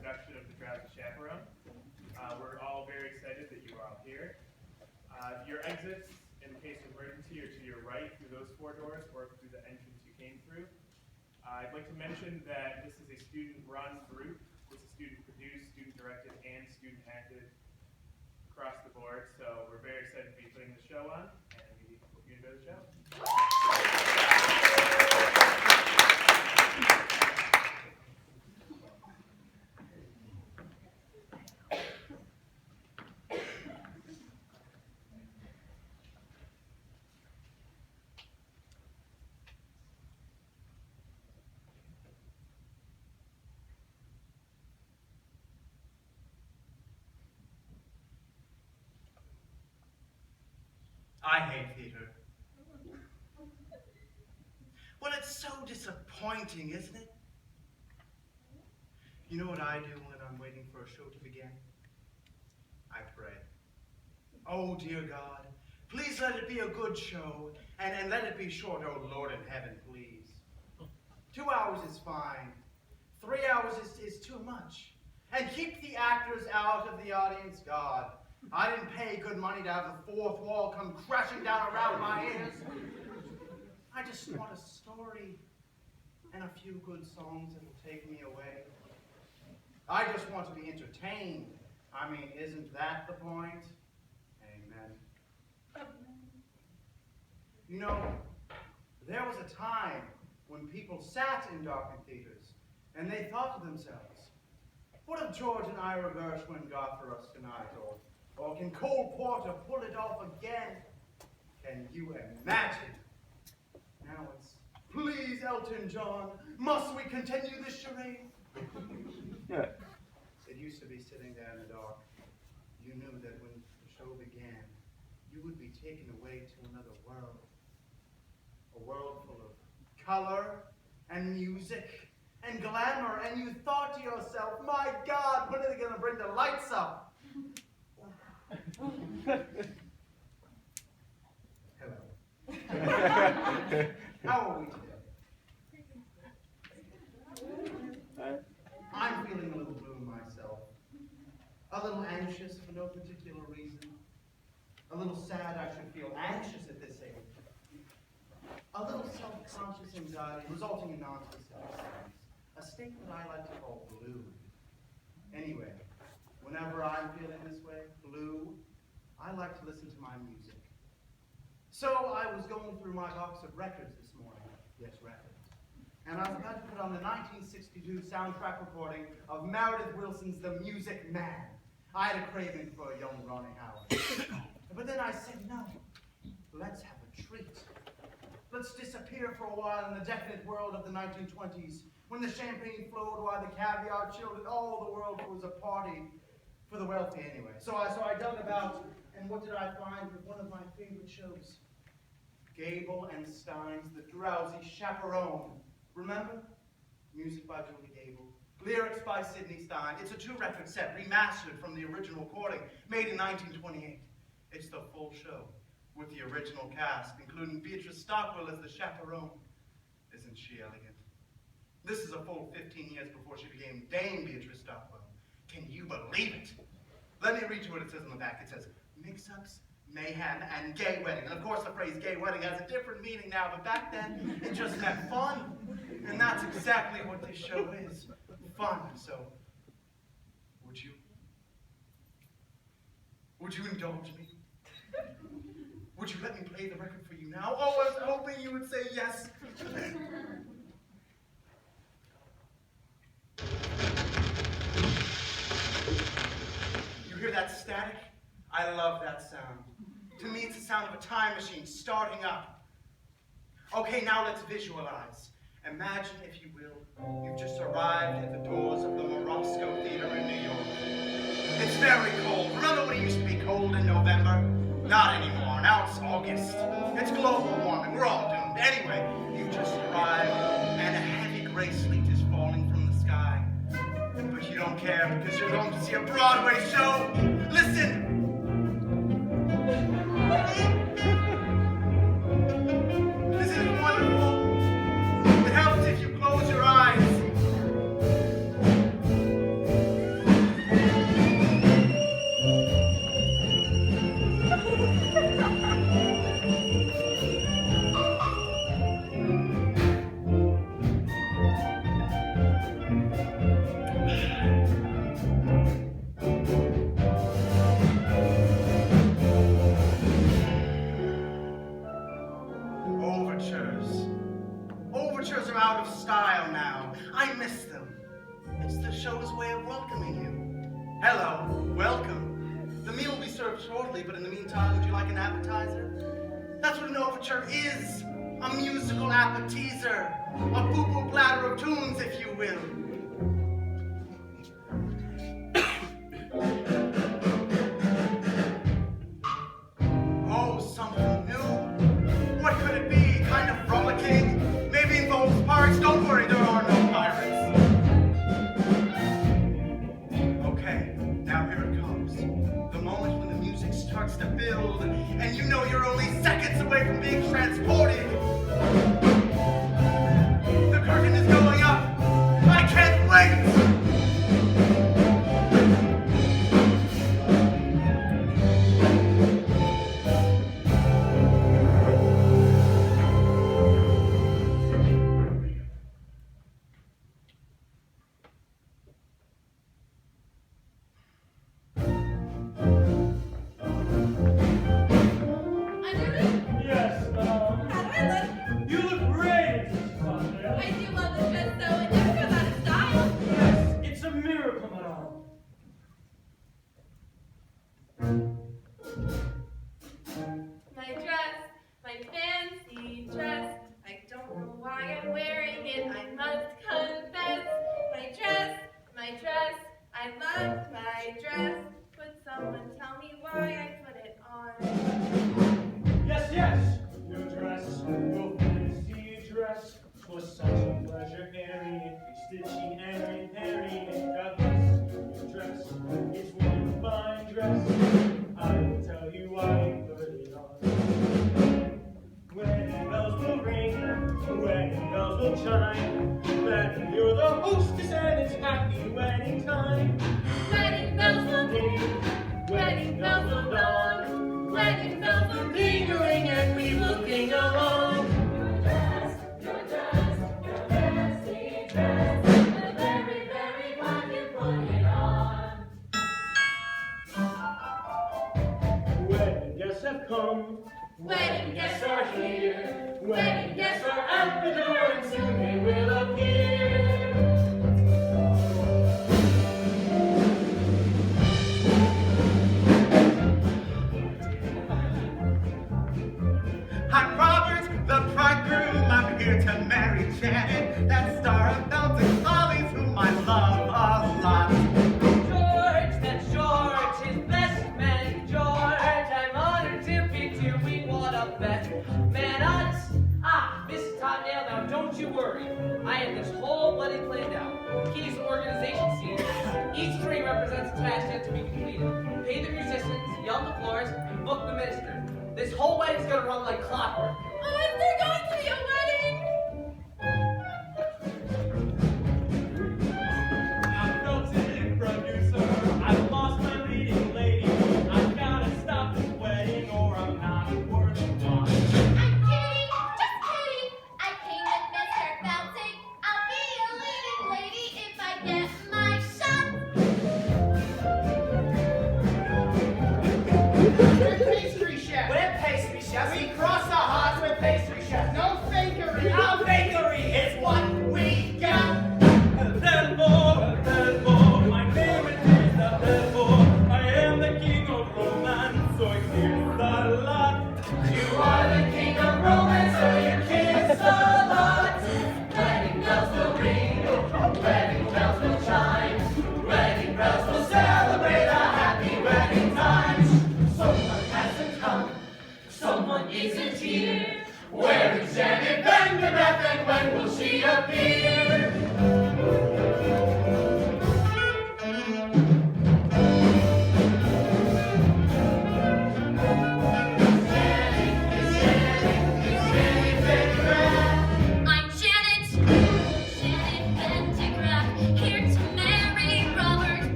production of the Drowsy Chaperone. We're all very excited that you are all here. Your exits, in case of emergency, are to your right through those 4 doors or through the entrance you came through. I'd like to mention that this is a student-run group. This is student-produced, student-directed, and student-acted across the board. So we're very excited to be putting the show on, and we hope you enjoy the show. I hate theater. Well, it's so disappointing, isn't it? You know what I do when I'm waiting for a show to begin? I pray. Oh, dear God, please let it be a good show, and let it be short. Oh, Lord in heaven, please. 2 hours is fine. 3 hours is too much. And keep the actors out of the audience, God. I didn't pay good money to have the fourth wall come crashing down around my ears. I just want a story and a few good songs that will take me away. I just want to be entertained. I mean, isn't that the point? Amen. You know, there was a time when people sat in darkened theaters and they thought to themselves, what if George and Ira Gershwin got for us tonight? Or can Cole Porter pull it off again? Can you imagine? Now it's, please, Elton John, must we continue this charade? It used to be sitting there in the dark. You knew that when the show began, you would be taken away to another world. A world full of color and music and glamour. And you thought to yourself, my God, when are they going to bring the lights up? Hello. How are we today? I'm feeling a little blue myself. A little anxious for no particular reason. A little sad I should feel anxious at this age. A little self-conscious anxiety resulting in non-specific signs. A state that I like to call blue. Anyway, whenever I'm feeling this way, blue, I like to listen to my music. So I was going through my box of records this morning. Yes, records. And I was about to put on the 1962 soundtrack recording of Meredith Willson's The Music Man. I had a craving for a young Ronnie Howard. But then I said, no, let's have a treat. Let's disappear for a while in the decadent world of the 1920s, when the champagne flowed while the caviar chilled and all the world was a party. For the wealthy, anyway. So I dug about, and what did I find with one of my favorite shows? Gable and Stein's The Drowsy Chaperone. Remember? Music by Julie Gable. Lyrics by Sidney Stein. It's a 2-record set, remastered from the original recording, made in 1928. It's the full show, with the original cast, including Beatrice Stockwell as the chaperone. Isn't she elegant? This is a full 15 years before she became Dame Beatrice Stockwell. Can you believe it? Let me read you what it says on the back. It says, mix-ups, mayhem, and gay wedding. And of course the phrase gay wedding has a different meaning now, but back then it just meant fun. And that's exactly what this show is. Fun. So, would you indulge me? Would you let me play the record for you now? Oh, I was hoping you would say yes. Hear that static? I love that sound. To me, it's the sound of a time machine starting up. Okay, now let's visualize. Imagine, if you will, you've just arrived at the doors of the Morosco Theater in New York. It's very cold. Remember when it used to be cold in November? Not anymore. Now it's August. It's global warming. We're all doomed. Anyway, you've just arrived, and a heavy gray sleet is falling from the sky. But you don't care because you're going to see a Broadway show. Listen! This is wonderful. It helps if you close your eyes. It's the show's way of welcoming you. Hello, welcome. The meal will be served shortly, but in the meantime, would you like an appetizer? That's what an overture is. A musical appetizer. A boo-boo platter of tunes, if you will. Oh, something new. What could it be? Kind of frolicking? Maybe involves pirates? Don't worry, there are no pirates. Okay, now here it comes. The moment when the music starts to build, and you know you're only seconds away from being transported. The curtain is going up. I can't wait!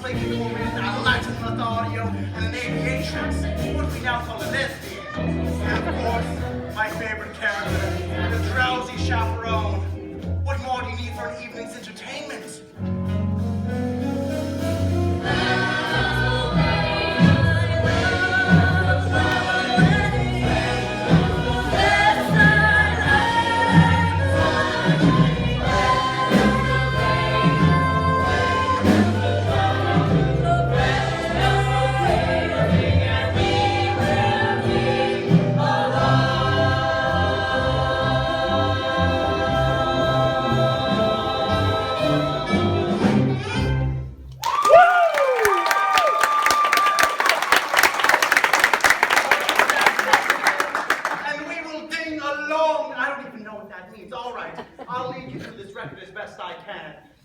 flaky woman, a Latin with audio, and an aviatrix, what we now call a lesbian. And of course, my favorite character, the Drowsy Chaperone. What more do you need for an evening's entertainment?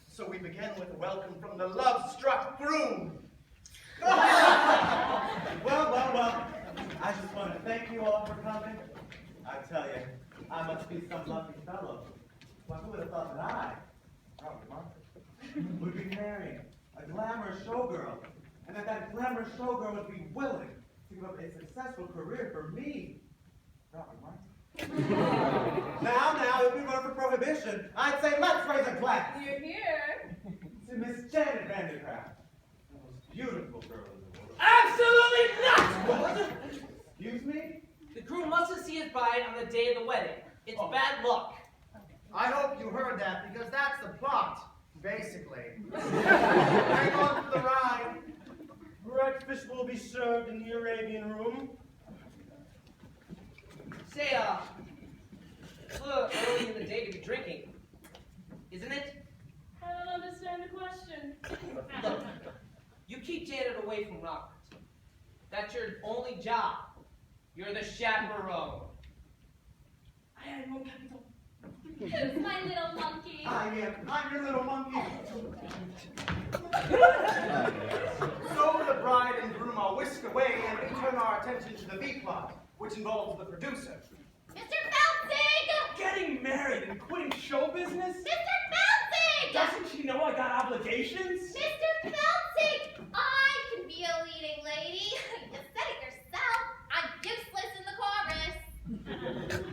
So we begin with a welcome from the love-struck groom. Well, I just want to thank you all for coming. I tell you, I must be some lucky fellow. Well, who would have thought that I, Robert Martin, would be marrying a glamorous showgirl, and that glamorous showgirl would be willing to give up a successful career for me, Robert Martin. Now, if we were for prohibition, I'd say let's raise a glass. You're here. To Miss Janet Vandergraft, the most beautiful girl in the world. Absolutely not! What? Excuse me? The groom mustn't see his bride on the day of the wedding. It's bad luck. I hope you heard that, because that's the plot, basically. Hang on for the ride. Breakfast will be served in the Arabian room. Say, it's a little early in the day to be drinking, isn't it? I don't understand the question. Look, you keep Janet away from Robert. That's your only job. You're the chaperone. I am capital. Who's my little monkey? I'm your little monkey. So the bride and groom are whisked away, and we turn our attention to the B plot, which involves the producer. Mr. Feltzig! Getting married and quitting show business? Mr. Feltzig! Doesn't she know I got obligations? Mr. Feltzig! I can be a leading lady. You said it yourself. I'm useless in the chorus.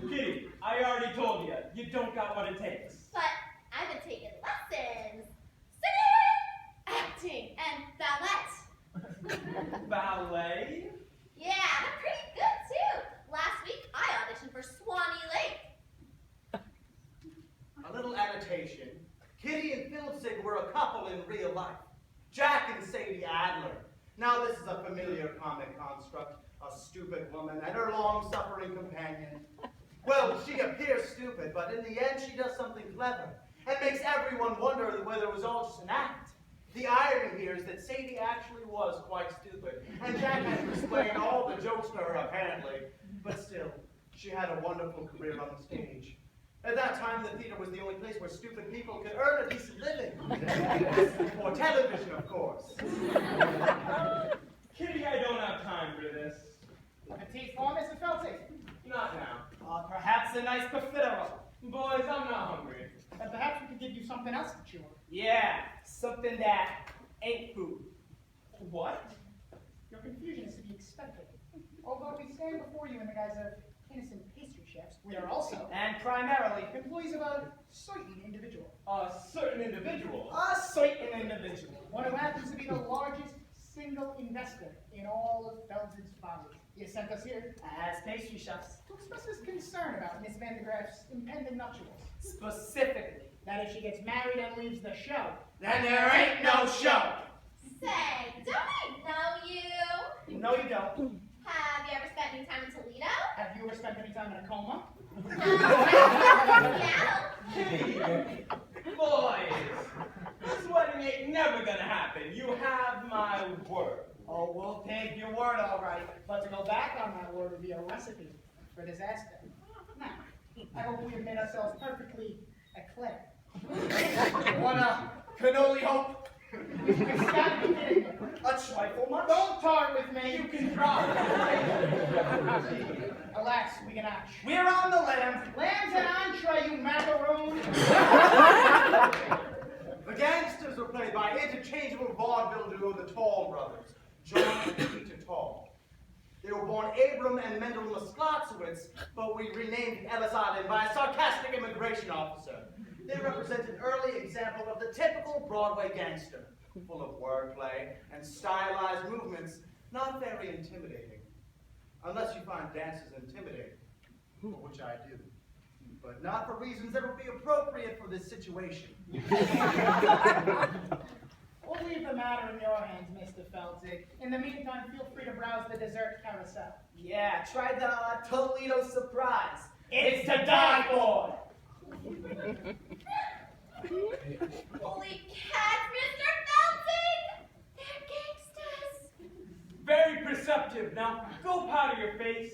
Kitty, I already told you, you don't got what it takes. But I've been taking lessons. Singing, acting, and ballet. Ballet? Yeah, they're pretty good too. Last week I auditioned for Swanee Lake. A little annotation. Kitty and Filzig were a couple in real life. Jack and Sadie Adler. Now this is a familiar comic construct. A stupid woman and her long-suffering companion. Well, she appears stupid, but in the end she does something clever. And makes everyone wonder whether it was all just an act. The irony here is that Sadie actually was quite stupid, and Jack had to explain all the jokes to her, apparently. But still, she had a wonderful career on the stage. At that time, the theater was the only place where stupid people could earn a decent living. For television, of course. Kitty, I don't have time for this. Petite form, Mr. Feltzig? Not now. Perhaps a nice profiterole. Boys, I'm not hungry. And perhaps we could give you something else to chew on. Yeah, something that ain't food. What? Your confusion is to be expected. Although we stand before you in the guise of innocent pastry chefs, we are also, and primarily, employees of a certain individual. A certain individual? A certain individual. One who happens to be the largest single investor in all of Feltzig's follies. He has sent us here, as pastry chefs, to express his concern about Miss Vandergraft's impending nuptials. Specifically. That if she gets married and leaves the show, Then there ain't no show. Say, don't I know you? no you don't. Have you ever spent any time in Toledo? Have you ever spent any time in a coma? Yeah. Boys, this wedding ain't never gonna happen. You have my word. Oh, we'll take your word, all right. But to go back on that word would be a recipe for disaster. Now, I hope we have made ourselves perfectly eclair. Wanna cannoli hope? You've got to be kidding me. A trifle much? Don't talk with me. You can try. Alas, we cannot. We're on the lamb. Lamb's an entree, you macaroon. The gangsters were played by interchangeable vaudeville duo the Tall brothers, John and Peter Tall. They were born Abram and Mendel Moskowitz, but we renamed Ellis Island by a sarcastic immigration officer. They represent an early example of the typical Broadway gangster, full of wordplay and stylized movements, not very intimidating. Unless you find dances intimidating, which I do. But not for reasons that would be appropriate for this situation. We'll leave the matter in your hands, Mr. Feldzig. In the meantime, feel free to browse the dessert carousel. Yeah, try the Toledo surprise. It's to die for! Holy cats, Mr. Feldzig! They're gangsters! Very perceptive. Now, go powder your face.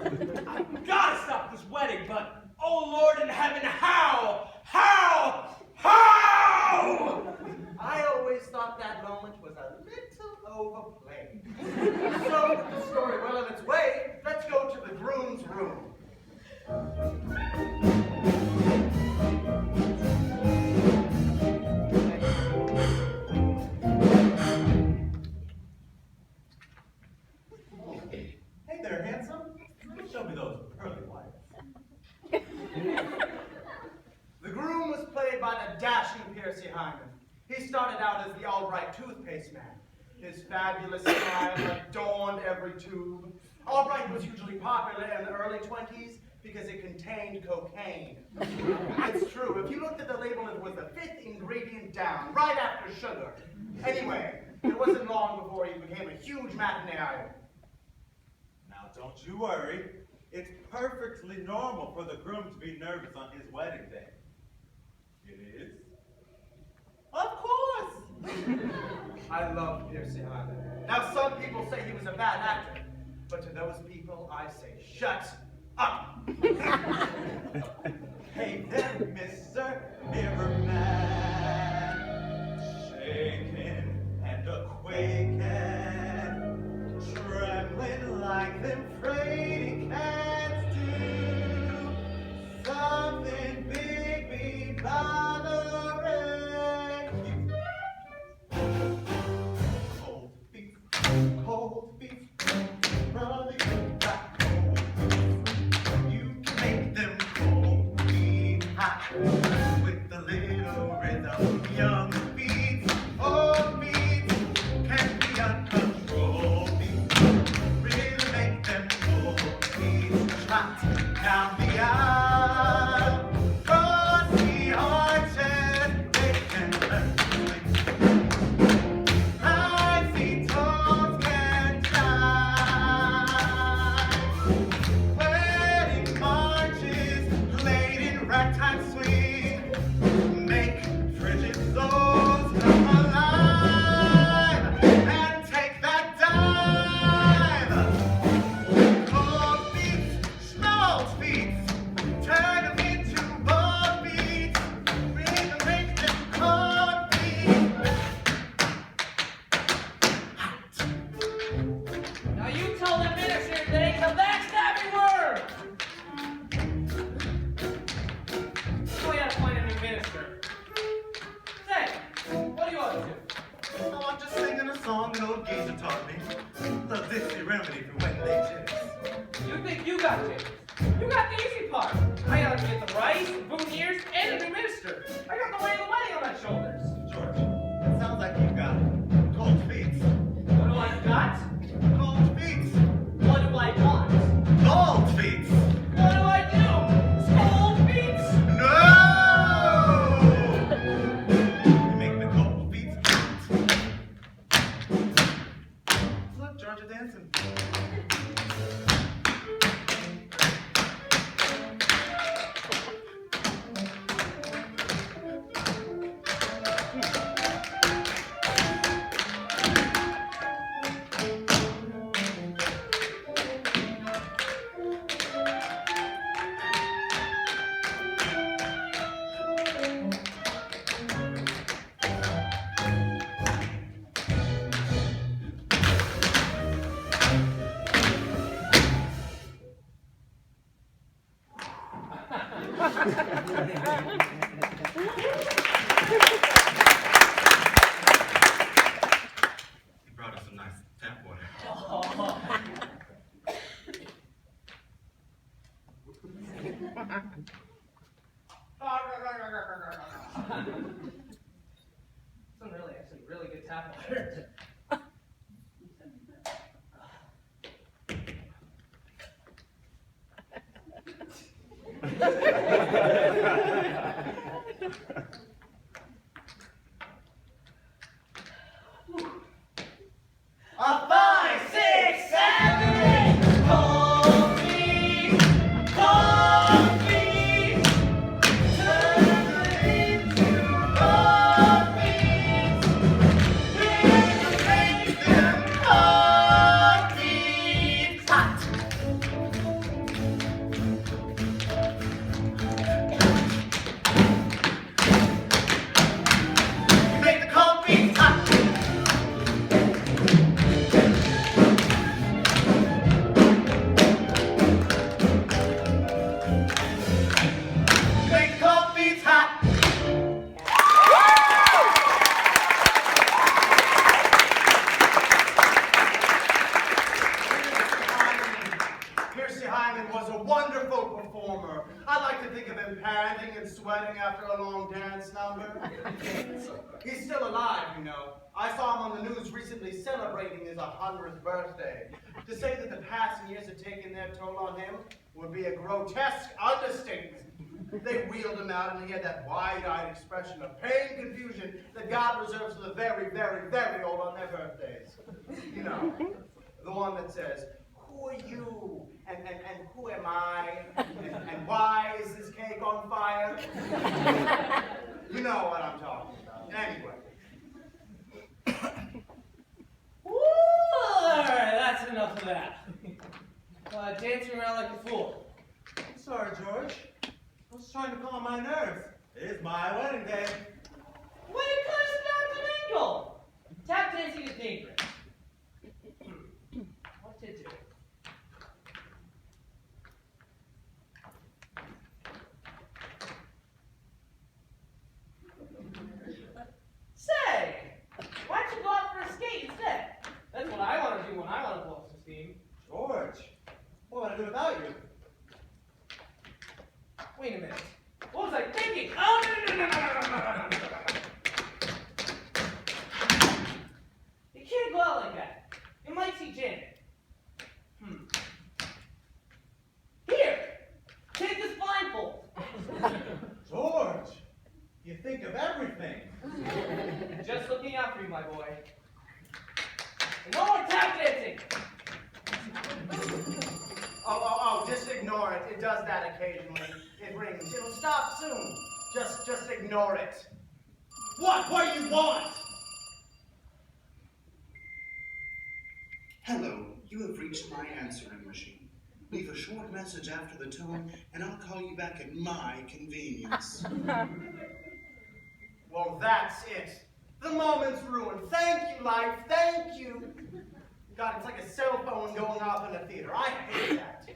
I've got to stop this wedding, but, oh Lord in heaven, how? How? I always thought that moment was a little overplayed. So, with the story well on its way, let's go to the groom's room. Hey there, handsome. Show me those pearly whites. The groom was played by the dashing Piercy Hyman. He started out as the Albright toothpaste man. His fabulous smile adorned every tube. Albright was hugely popular in the early 20s because it contained cocaine. It's true. If you looked at the label, it was the 5th ingredient down, right after sugar. Anyway, it wasn't long before he became a huge matinee idol. Now, don't you worry. It's perfectly normal for the groom to be nervous on his wedding day. It is? Of course! I love Piercy Hyman. Now, some people say he was a bad actor, but to those people, I say, shut up! Hey there, Mr. Mirror Man, shaking and a-quaking, trembling like them fraidy cats do. Something big be bothering you. Cold feet, running back home. You can make them cold feet hot with the little rhythm. Young feet, old feet, can be uncontrolled feet. Really make them cold feet hot down the aisle. Cross the arches, they can learn to swing. High feet, toes can die. Wedding marches played in ragtime swing make frigid souls come alive and take that dive. Cold feet, small feet, turn them into bold feet. Really make them cold feet. Now you tell the minister that ain't the backstabbing word! So we gotta find a new minister. Say, what are you up to? Oh, I'm just singing a song an old geezer taught me. The Dixie remedy for wet leg jitters. You think you got it? You got the easy part. I gotta get the rice, boutonnieres, and a new minister. I got the weight of the wedding on my shoulders. George, it sounds like you've got cold feet. What do I got? Cold feet. What do I want? Cold feet. What do I do? Cold feet! No! You make the cold feet hot. Look, Georgia dancing. tap water. A 5, 6, 7, 8. Coffee, coffee, turn into coffee. We'll make them coffee hot. Make the coffee hot. Make the coffee hot. Piercy Hyman was a wonderful performer. I like to think of him panting and sweating after a long dance number. He's still alive, you know. I saw him on the news recently celebrating his 100th birthday. To say that the passing years had taken their toll on him would be a grotesque understatement. They wheeled him out and he had that wide-eyed expression of pain and confusion that God reserves for the very, very, very old on their birthdays. You know, the one that says, "Who are you? And who am I? And why is this cake on fire?" You know what I'm talking about. Anyway. Alright, that's enough of that. Dancing around like a fool. I'm sorry, George. I was trying to calm my nerves. It is my wedding day. When it comes down to mingle, tap dancing is dangerous. What to do? Say, why don't you go out for a skate instead? That's what I want to do when I want to blow some steam. George, what would I do without you? Wait a minute. What was I thinking? Oh, no. You can't go out like that. You might see Janet. Here, take this blindfold. George, you think of everything. Just looking out for you, my boy. And no more tap dancing. Oh, just ignore it. It does that occasionally. It rings. It'll stop soon. Just ignore it. What do you want? Hello, you have reached my answering machine. Leave a short message after the tone, and I'll call you back at my convenience. Well, that's it. The moment's ruined. Thank you, life. Thank you. God, it's like a cell phone going off in a theater. I hate that.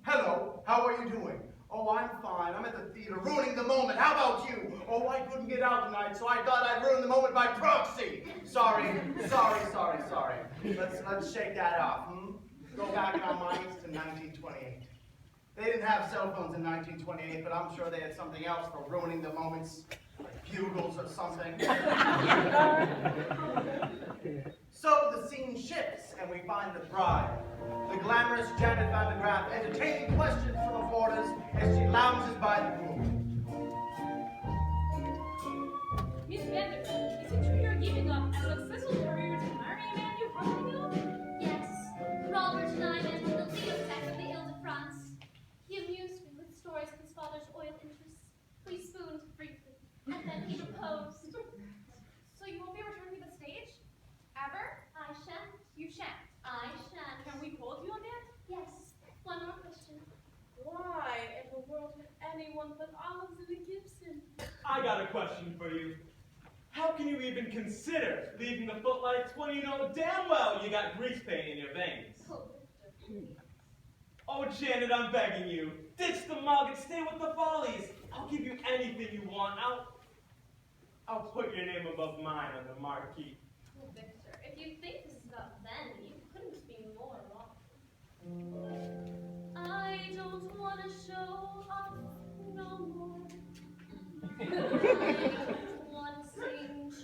Hello, how are you doing? Oh, I'm fine. I'm at the theater ruining the moment. How about you? Oh, I couldn't get out tonight, so I thought I'd ruin the moment by proxy. Sorry. Let's shake that off, Go back in our minds to 1928. They didn't have cell phones in 1928, but I'm sure they had something else for ruining the moments, like bugles or something. So the scene shifts, and we find the bride, the glamorous Janet Van de Graaff, entertaining questions from the boarders as she lounges by the pool. Miss Vanderbilt, is it true you're giving up a successful career to marry a man you hardly know? Yes, Robert and I met on the Leotech of the Ile-de-France. He amused me with stories of his father's oil interests. We spooned briefly, and then he proposed. So you won't be returning to the stage? Ever? I shan't. You shan't. I shan't. Can we hold you on that? Yes. One more question. Why in the world would anyone but Alexander Gibson? I got a question for you. How can you even consider leaving the footlights when you know damn well you got grease paint in your veins? Oh, Victor, please. Oh, Janet, I'm begging you. Ditch the mug and stay with the Follies. I'll give you anything you want. I'll put your name above mine on the marquee. Oh, Victor, if you think this is about vanity, you couldn't be more wrong. I don't want to show off no more. I don't want to sing tunes.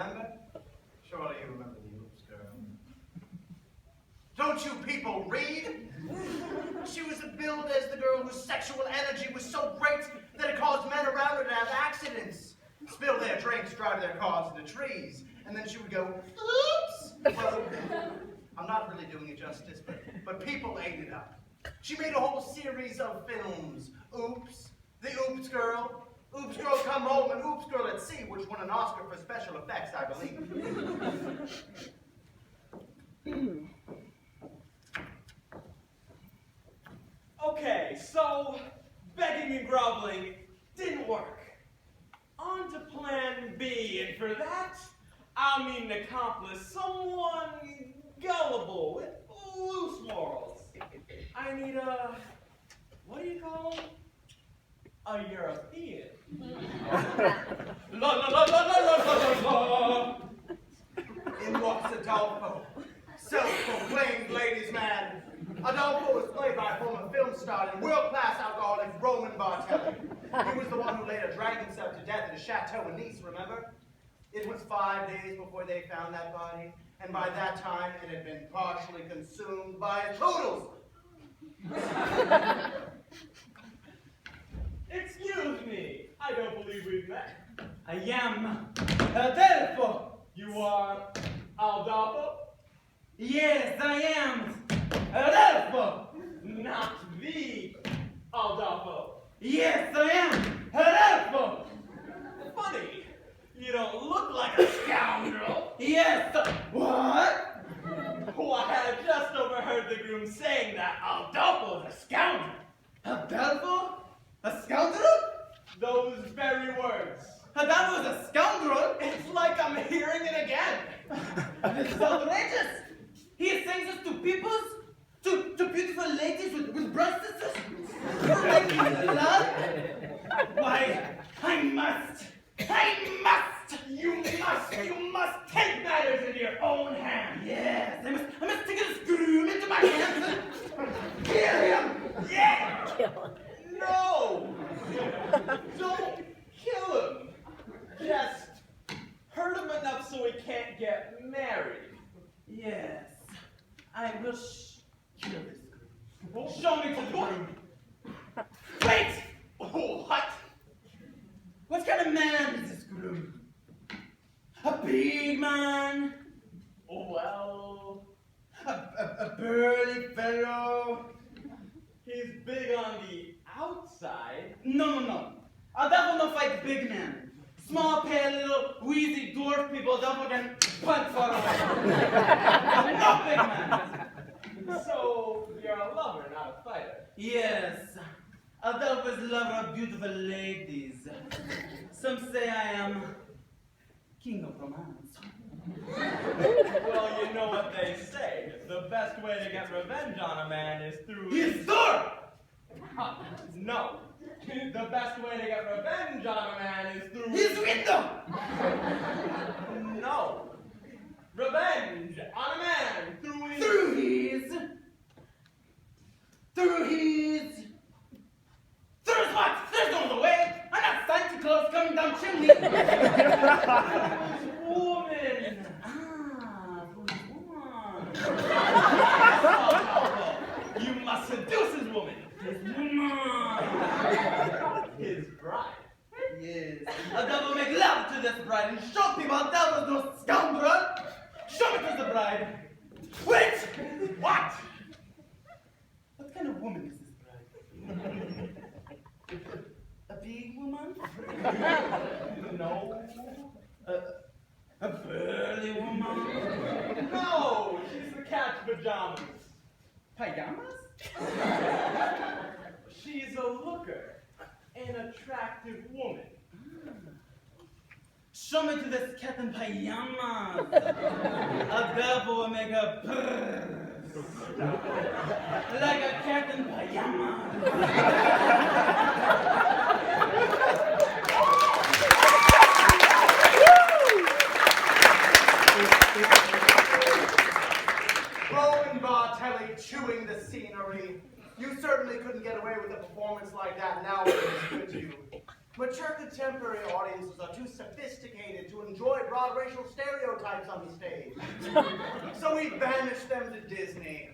remember? Surely you remember the Oops girl. Don't you people read? She was billed as the girl whose sexual energy was so great that it caused men around her to have accidents, spill their drinks, drive their cars into trees, and then she would go, oops! Well, I'm not really doing it justice, but people ate it up. She made a whole series of films. Oops, The Oops Girl, Oops Girl Come Home, and Oops Girl at Sea, which won an Oscar for special effects, I believe. Okay, so begging and groveling didn't work. On to plan B, and for that, I'll need an accomplice, someone gullible with loose morals. I need a, what do you call him? A European. La la la la la la la la. In walks Adolfo, self-proclaimed ladies' man. Adolfo was played by former film star and world-class alcoholic Roman Bartelli. He was the one who later dragged himself to death at a chateau in Nice, remember? It was 5 days before they found that body, and by that time it had been partially consumed by poodles. Excuse me, I don't believe we've met. I am Adolfo. You are Adolfo? Yes, I am Adolfo. Not the Adolfo. Yes, I am Adolfo. Funny, you don't look like a scoundrel. Yes, what? Why, I just overheard the groom saying that Adolfo is a scoundrel. Adolfo? A scoundrel? Those very words. Adolfo is a scoundrel? It's like I'm hearing it again. This is outrageous. He sings us to peoples, to beautiful ladies with breasts, to make me love. Why, You must take matters into your own hands. Yes, I must take this groom into my hands and kill him. Yeah! No! Don't kill him. Just hurt him enough so he can't get married. Yes, I will kill this groom. Show me to the groom. Wait! What? What kind of man is this groom? A big man? Well, A burly fellow? he's big on the outside. No. Adolfo no fight big man. Small, pale, little, wheezy, dwarf people, Adolfo can punch far away. No big man. So, you're a lover, not a fighter. Yes, Adolfo is lover of beautiful ladies. Some say I am king of romance. Well, you know what they say. The best way to get revenge on a man is through His door! No. The best way to get revenge on a man is through His window! No. Revenge on a man through his Through his what? There's no other way! I'm not Santa Claus coming down chimney! woman. You must seduce his woman. His woman! His bride. Yes. Adolfo make love to this bride and show people Adolfo's no scoundrel! Show me to the bride! Wait! What? What kind of woman is this bride? A big woman? No. A burly woman? No, she's the cat's pajamas. Pajamas? She's a looker, an attractive woman. Show me to this cat in pajamas. Adolfo will make a purr. Like a cat in pajamas. Roman Bartelli chewing the scenery. You certainly couldn't get away with a performance like that now, could you? Mature contemporary audiences are too sophisticated to enjoy broad racial stereotypes on the stage. So we banished them to Disney.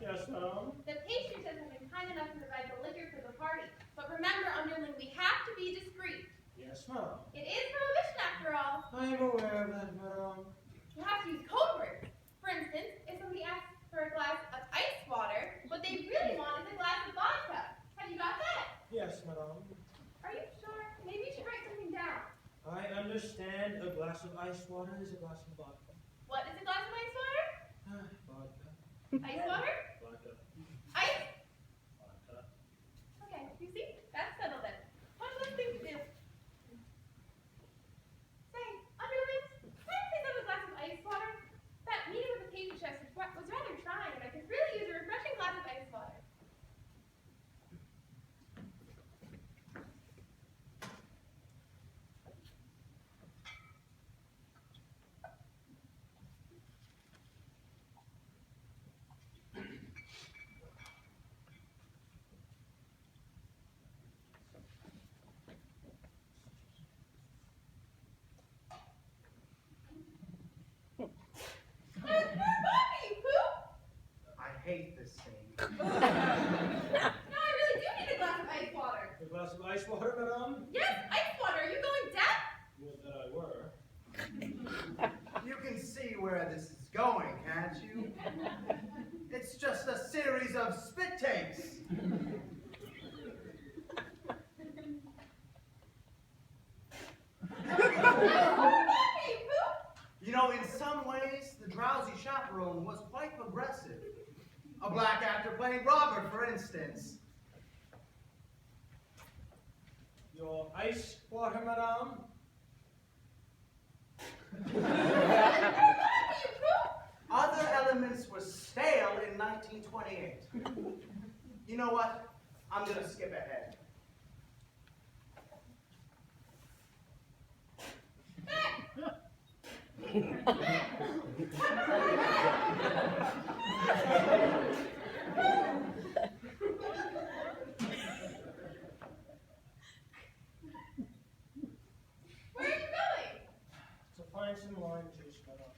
Yes, ma'am. The pastry chefs have been kind enough to provide the liquor for the party. But remember, underling, we have to be discreet. Yes, ma'am. It is prohibition after all. I am aware of that, madam. You have to use code words. For instance, if somebody asks for a glass of ice water, what they really want is a glass of vodka. Have you got that? Yes, madam. Are you sure? Maybe you should write something down. I understand a glass of ice water is a glass of vodka. What is a glass of ice water? Vodka. Ice water? Vodka. Ice? Vodka. Okay, you see? That's settled then. One less thing to do. Say, underlings, can I please have a glass of ice water? That meeting with the pastry chefs was rather trying, and I could really use a refreshing glass of ice water. I hate this scene. No, I really do need a glass of ice water. A glass of ice water, madam? Yes, ice water. Are you going deaf? Would that I were. You can see where this is going, can't you? It's just a series of spit takes. You know, in some ways, the Drowsy Chaperone was quite progressive. A black actor playing Robert, for instance. Your ice water, madam? Other elements were stale in 1928. You know what? I'm going to skip ahead. Where are you going? To find some lime juice, madam.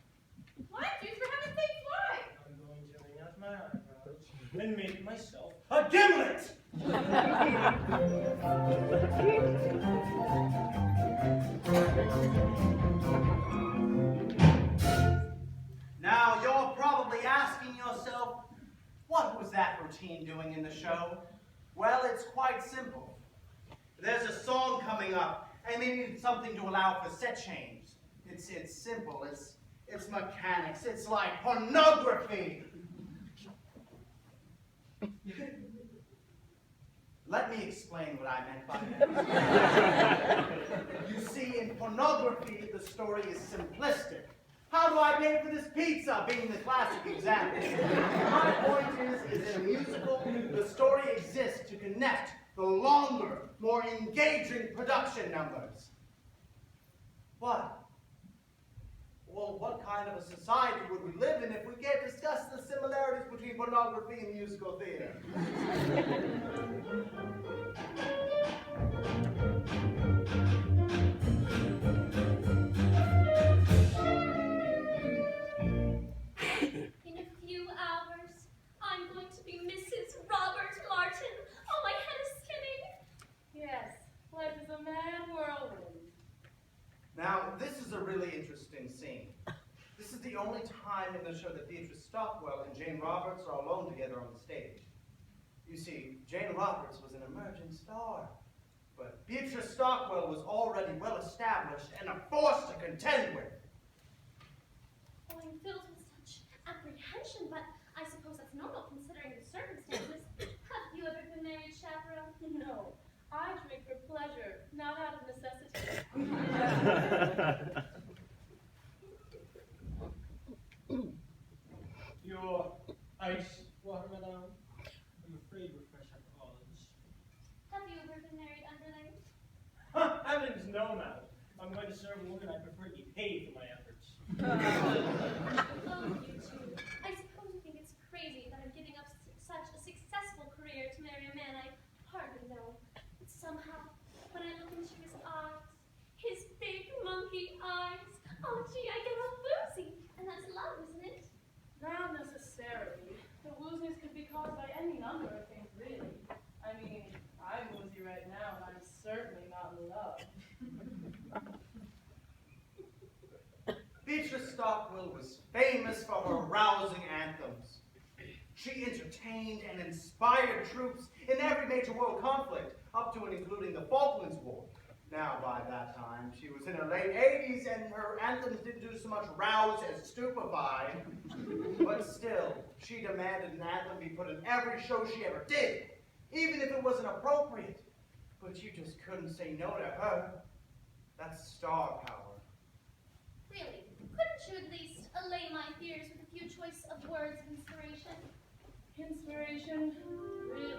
Lime juice, for heaven's sakes, why? I'm going to wring out my eyebrows and make myself a gimlet! Now, you're probably asking yourself, what was that routine doing in the show? Well, it's quite simple. There's a song coming up, and they needed something to allow for set change. It's simple. It's mechanics. It's like pornography. Let me explain what I meant by that. You see, in pornography, the story is simplistic. How do I pay for this pizza, being the classic example? My point is in a musical, the story exists to connect the longer, more engaging production numbers. What? Well, what kind of a society would we live in if we can't discuss the similarities between pornography and musical theater? In a few hours, I'm going to be Mrs. Robert Martin. Oh, my head is spinning. Yes, life is a mad whirlwind. Now, this is a really interesting scene. This is the only time in the show that Beatrice Stockwell and Jane Roberts are alone together on the stage. You see, Jane Roberts was an emerging star, but Beatrice Stockwell was already well established and a force to contend with. Oh, I'm filled with such apprehension, but I suppose that's normal considering the circumstances. Have you ever been married, chaperone? No, I drink for pleasure, not out of necessity. Your ice water, madam? I'm afraid we're fresh out of olives. Have you ever been married, underling? Heavens, no, madam. I'm going to serve a woman I prefer to eat paid for my efforts. Oh, you two. I suppose you think it's crazy that I'm giving up such a successful career to marry a man I hardly know. But somehow, when I look into his eyes, his big monkey eyes, oh gee, I get all woozy. And that's love, isn't it? Not necessarily. The wooziness could be caused by any number of things, really. I mean, I'm woozy right now, and I'm certainly not in love. Beatrice Stockwell was famous for her rousing anthems. She entertained and inspired troops in every major world conflict, up to and including the Falklands War. Now, by that time, she was in her late 80s, and her anthems didn't do so much rouse as stupefy. But still, she demanded an anthem be put in every show she ever did, even if it wasn't appropriate. But you just couldn't say no to her. That's star power. Really, couldn't you at least allay my fears with a few choice of words of inspiration? Inspiration? Really?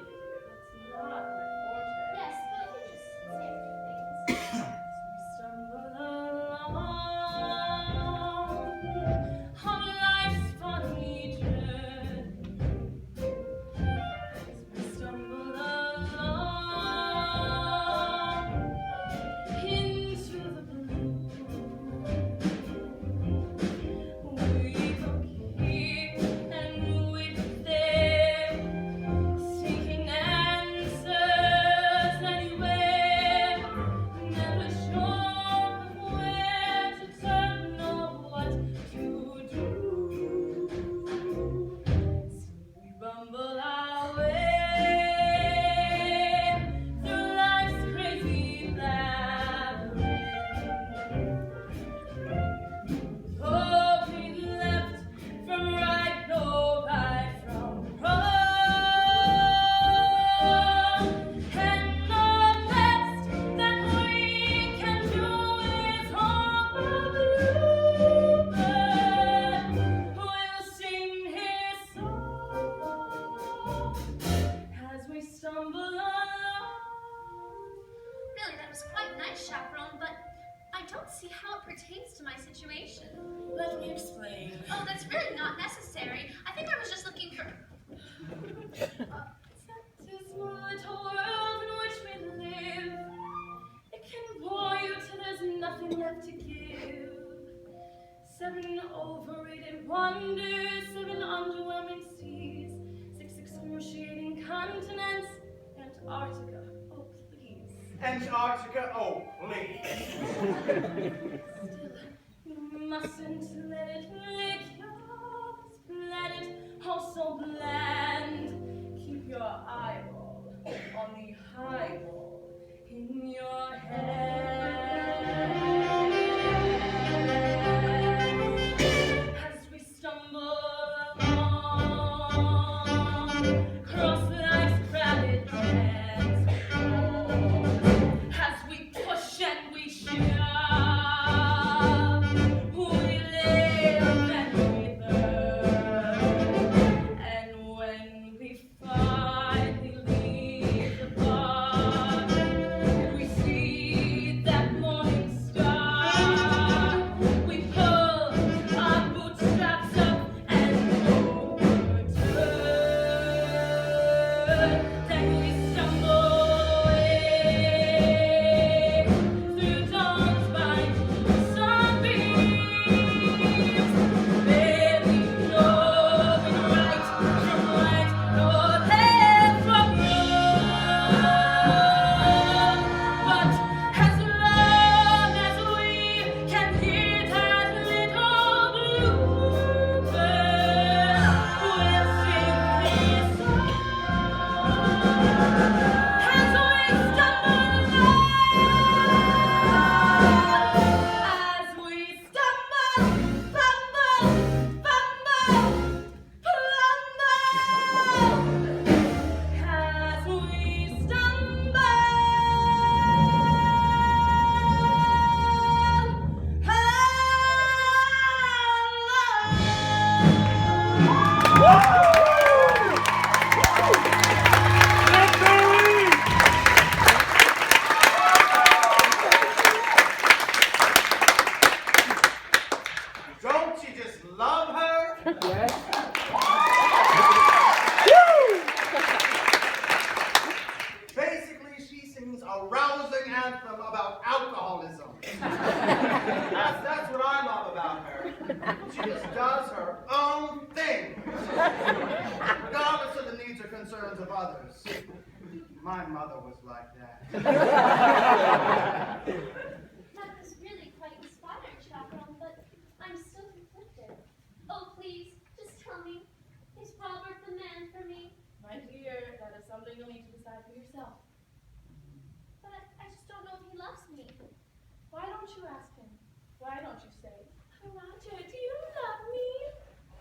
That's not my forte. Yes, but you just say a few things. Stumble along on life's funny journey. As we stumble along into the blue, we look here and we look there, seeking answers anywhere. Never sure of where to turn or what to do. So we rumble our way through life's crazy labyrinth. Oh, we left from right, no right from wrong, and the best that we can do is hope a bluebird will sing his song as we stumble along. Really, that was quite nice, Chaperone, but I don't see how it pertains to my situation. Let me explain. Oh, that's really not necessary. I think I was just looking for... This little world in which we live, it can bore you till there's nothing left to give. 7 overrated wonders, 7 underwhelming seas, 6 excruciating continents, Antarctica, oh please. Antarctica, oh, please. Still, you mustn't let it lick your planet, oh so bland. Keep your eyeball on the highball in your head. As we stumble along, cross life's crowded tracks, as we push and we shove, we live and concerns of others. My mother was like that. That was really quite inspiring, Chaperone, but I'm still conflicted. Oh, please, just tell me, is Robert the man for me? My dear, that is something you'll need to decide for yourself. But I just don't know if he loves me. Why don't you ask him? Why don't you say, Roger, do you love me?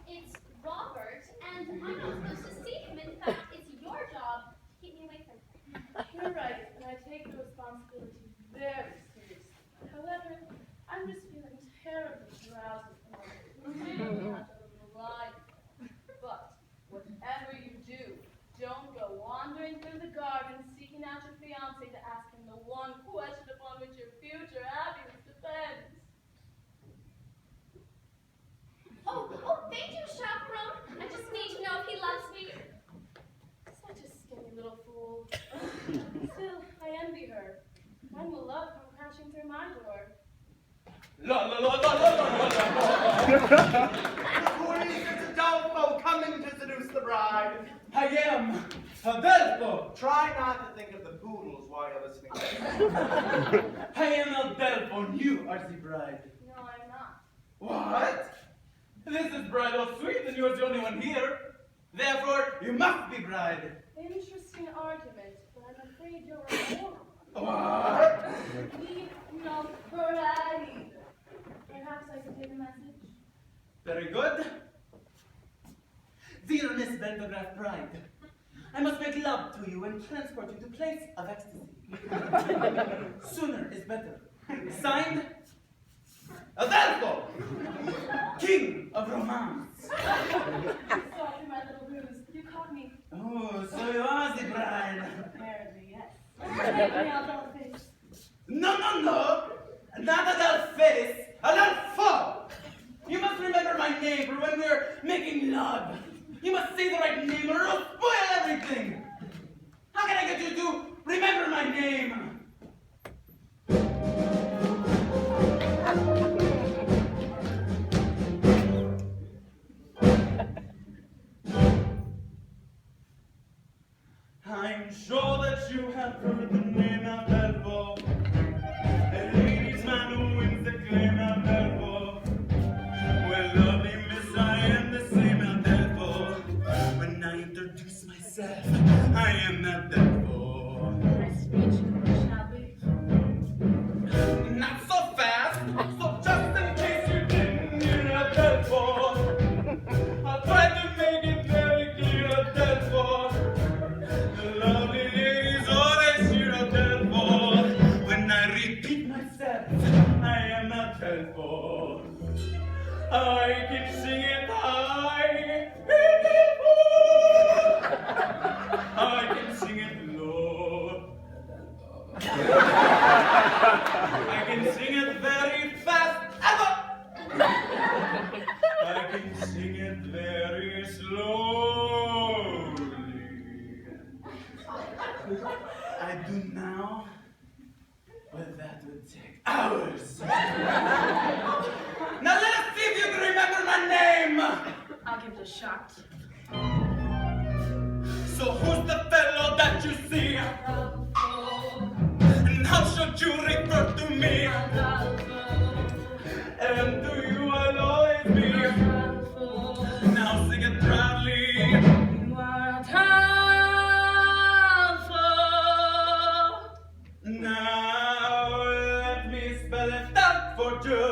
It's Robert, and I'm not supposed to see him. In fact, it's your job to keep me away from him. you're right, and I take the responsibility very seriously. However, I'm just feeling terribly drowsy from maybe not a little light. But whatever you do, don't go wandering through the garden seeking out your fiancé to ask him the one question upon which your future happiness depends. Oh, thank you, Chaperone. I just need to know if he loves me. Such a skinny little fool. Still, I envy her. When will love come crashing through my door? La la la la la la la. Who is this Adolfo coming to seduce the bride? I am Adelpho. Try not to think of the poodles while you're listening. I am Adelpho, and you are the bride. No, I'm not. What? This is bridal suite, and you're the only one here. Therefore, you must be bride. Interesting argument, but I'm afraid you're wrong. What? We not bride. Perhaps I could take a message. Very good. Dear Miss Vandergraff Bride, I must make love to you and transport you to place of ecstasy. Sooner is better. Signed, Adelpho, King of Romance. Sorry, my little ruse. You caught me. Oh, so you are the bride. Apparently, yes. Make me out all face. No, no, no. Not Adelphis, Adelpho. You must remember my name for when we're making love. You must say the right name or it'll spoil everything. How can I get you to remember my name? I'm sure that you have heard the name of Adelpho. A ladies' man who wins the claim of Adelpho. Well, lovely miss, I am the same Adelpho. When I introduce myself, I am Adelpho. Nice speech, shall we? Not so fast, so just in case you didn't hear Adelpho, I'll try to make it very clear, Adelpho. The lovely ladies always hear Adelpho. When I repeat myself, I am Adelpho. I can sing it high, Adelpho. I can sing it low. I can sing it very fast, ever. I can sing it very slowly. I do now, but that would take hours. Now let us see if you can remember my name. I'll give it a shot. So who's the fellow that you see? And how should you refer to me? And to you I'll always be. Now sing it proudly. You are Now let me spell it out for you.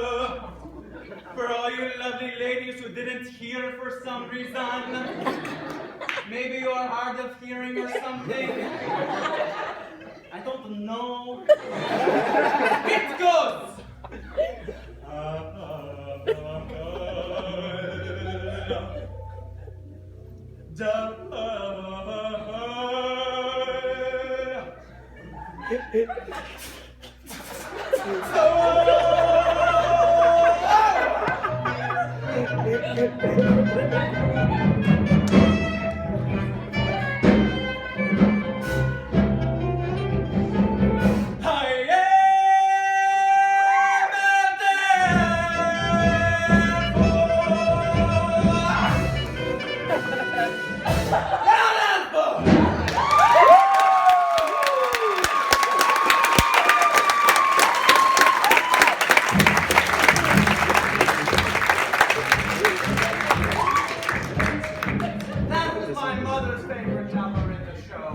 For all you lovely ladies who didn't hear for some reason. Maybe you're hard of hearing or something. I don't know. It goes. Adelpho! my mother's favorite number in the show.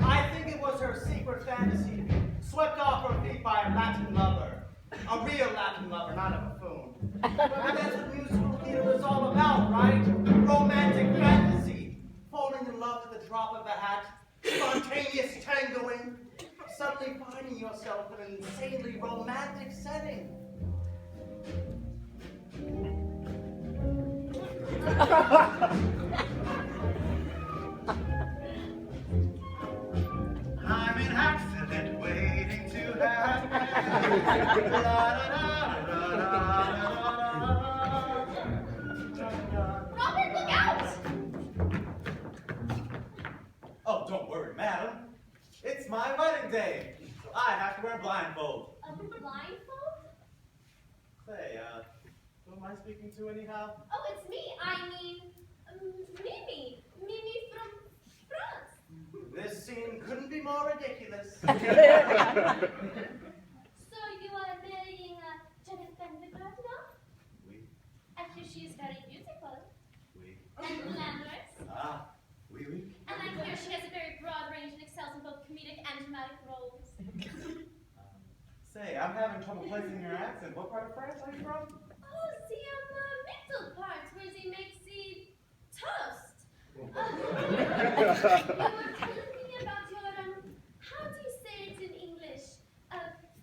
I think it was her secret fantasy to be swept off her feet by a Latin lover. A real Latin lover, not a buffoon. And that's what musical theater is all about, right? Romantic fantasy. Falling in love at the drop of a hat. Spontaneous tangoing. Suddenly finding yourself in an insanely romantic setting. I'm an accident waiting to happen. Robert, look out! Oh, don't worry, madam. It's my wedding day. I have to wear a blindfold. A blindfold? Say, who am I speaking to anyhow? Oh, it's me. I mean, Mimi. Mimi from France. This scene couldn't be more ridiculous. So you are marrying Jonathan de Graaf now? Oui, I hear she is very beautiful oui. and glamorous. Ah, oui, oui. And I hear she has a very broad range and excels in both comedic and dramatic roles. Say, I'm having trouble placing your accent. What part of France are you from? Oh, the middle part where they make the toast. You were telling me about your, how do you say it in English?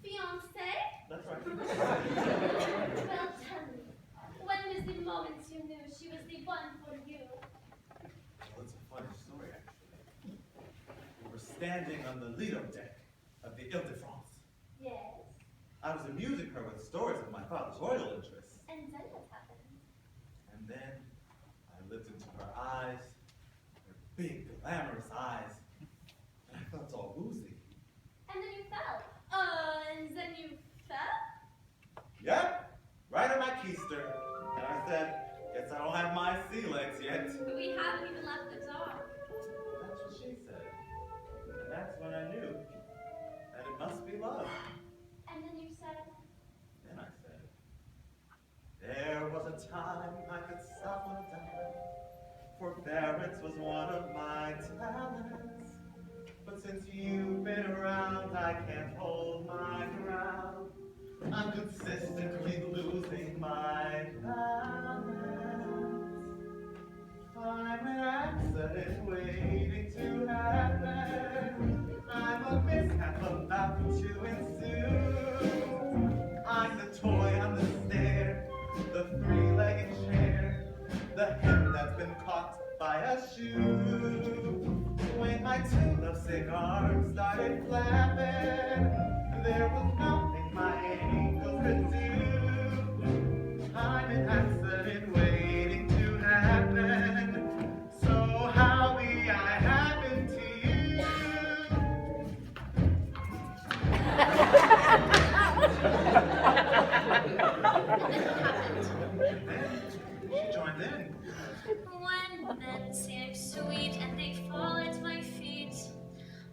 Fiancé? That's right. Well, tell me, when was the moment you knew she was the one for you? Well, it's a funny story, actually. We were standing on the Lido deck of the Ile-de-France. Yes. I was amusing her with stories of my father's royal interests. And then what happened? And then I looked into her eyes, her big, glamorous eyes, and I felt all woozy. And then you fell. And then you fell? Yep, right on my keister. And I said, guess I don't have my sea legs yet. We haven't even left the dock. That's what she said. And that's when I knew that it must be love. And then you said, Then I said, there was a time I could settle down. Forbearance was one of my talents. But since you've been around, I can't hold my ground. I'm consistently losing my balance. I'm an accident waiting to happen. I'm a mishap about to ensue. I'm the toy on the stair, the three-legged chair, the hem that's been caught by a shoe. When my two lovesick arms started flapping, there was nothing my ankles could do. I'm an accident waiting to happen. So how may I happen to you? She joined in. When men sing sweet and they fall at my feet,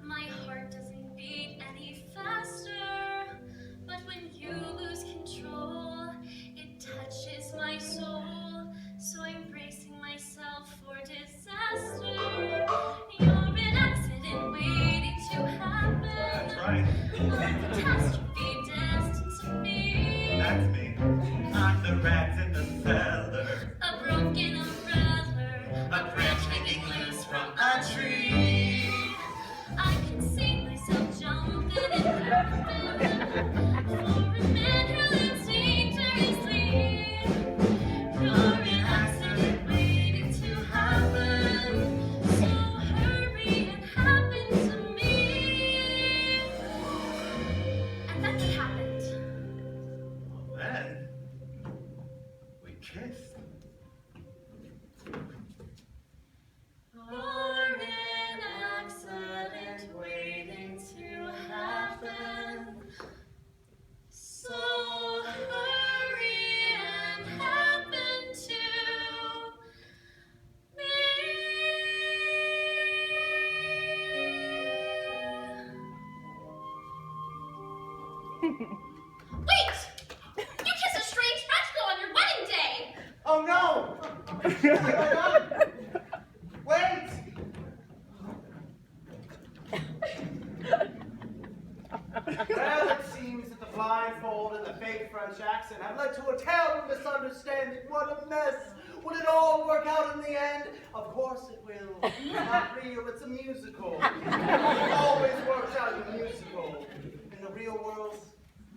my heart doesn't beat any faster. But when you lose control, it touches my soul. So I'm bracing myself for disaster. You're an accident waiting to happen. That's right. A catastrophe destined to be. That's me. I'm the rat in the cellar. A broken umbrella, A branch hanging loose from a tree. I can see myself jumping in heaven for a man who lives dangerously. You're an accident waiting to happen, so hurry and happen to me. And that happened. Well, then we kissed. You're an accident waiting to happen, so hurry and happen to me. Wait! You kissed a strange French girl on your wedding day! Oh no! Oh my God! what a mess. Will it all work out in the end? Of course it will. It's not real, it's a musical. It always works out in a musical. In the real world,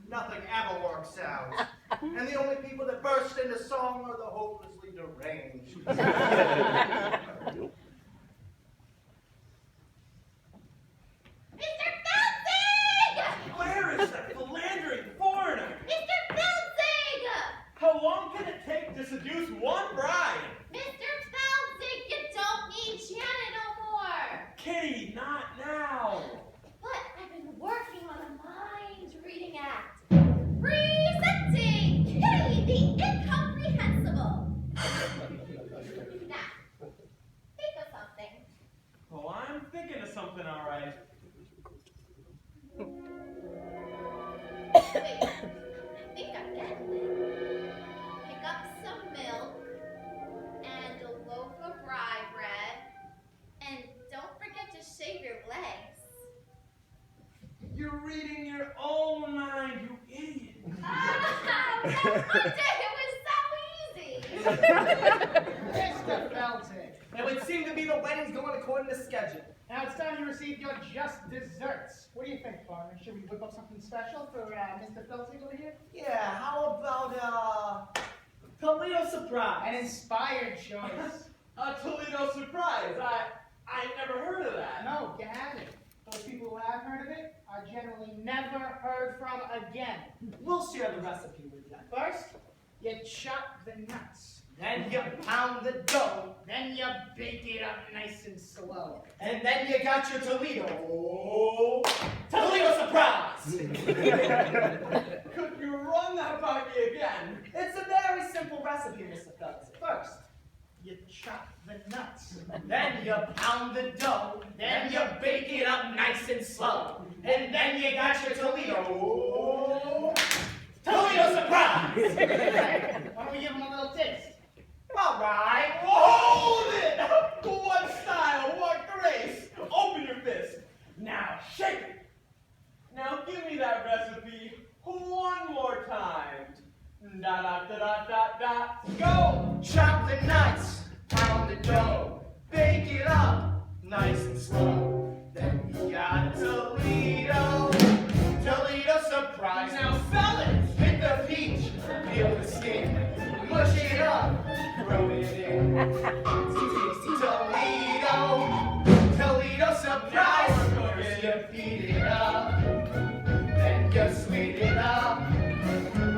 nothing ever works out. And the only people that burst into song are the hopelessly deranged. Mr. Felzig! Where is that philandering foreigner? Mr. Felzig! How long can it take to seduce one bride? Mr. Felzig, you don't need Janet no more! Kitty, not now. But I've been working on a mind-reading act. Presenting Kitty the Incomprehensible! Now, think of something. Oh, I'm thinking of something, all right. Wait, I think I'm getting it. Pick up some milk and a loaf of rye bread, and don't forget to shave your legs. You're reading your own mind, you idiot. Ah, that's my day. It was so easy. Mr. Felton, It would seem to be the wedding's going according to schedule. now it's time you receive your just desserts. What do you think, partner? Should we whip up something special for Mr. Felton over here? Yeah, how about, Toledo surprise? An inspired choice. A Toledo surprise. I never heard of that. No, you haven't. Those people who have heard of it are generally never heard from again. We'll share the recipe with you. First, you chop the nuts. Then you pound the dough. Then you bake it up nice and slow. And then you got your Toledo. Toledo surprise! Could you run that by me again? It's a very simple recipe, Mr. Felton. First, you chop the nuts. Then you pound the dough. Then you bake it up nice and slow. And then you got your Toledo. Toledo surprise! Why don't we give them a little taste? All right. Hold it! What style, what grace! Open your fist. Now shake it. Now give me that recipe one more time. Da da da da da da. Go! Chop the nuts, pound the dough, bake it up nice and slow. Then you got a Toledo, Toledo surprise. Now sell it! Pick the peach, peel the skin, mush it up, throw it in. It's a tasty Toledo, Toledo surprise. First you feed it up, then you sweet it up.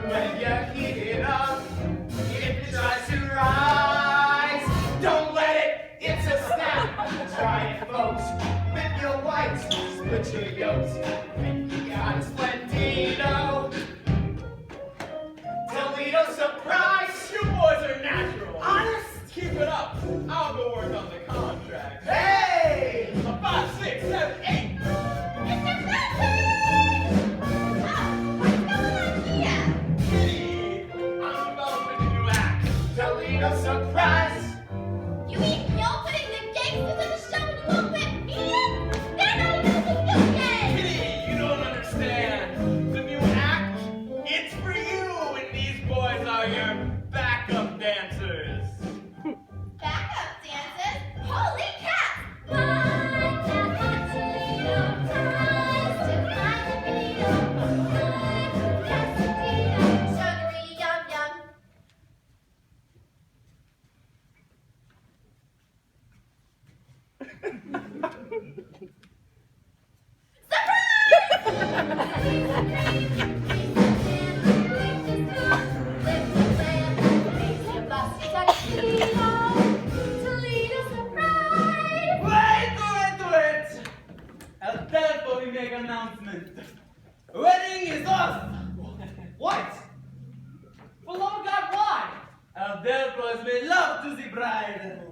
When you heat it up, if it tries to rise, don't let it, it's a snap. Try it, folks, whip your whites, split your yolks, and you got a Splendido. Toledo surprise! You boys are natural. Honest? Keep it up. I'll go work on the contract. Hey! A 5, 6, 7, 8. Mr. Felton! Oh, what's going on here? Kitty, I'm developing a new act. Toledo surprise! You mean you're putting the gangsters in the show and you won't let me in? They're not even in the show yet! Kitty, you don't understand. The new act, it's for you, and these boys are your backup dancers. Backup dancers? Holy cat! My cat has Toledo ties to my Toledo. My cat has Toledo. Sugary yum yum. Wait! Therefore we make announcement. Wedding is off! What? For love of God, why? Therefore has made love to the bride.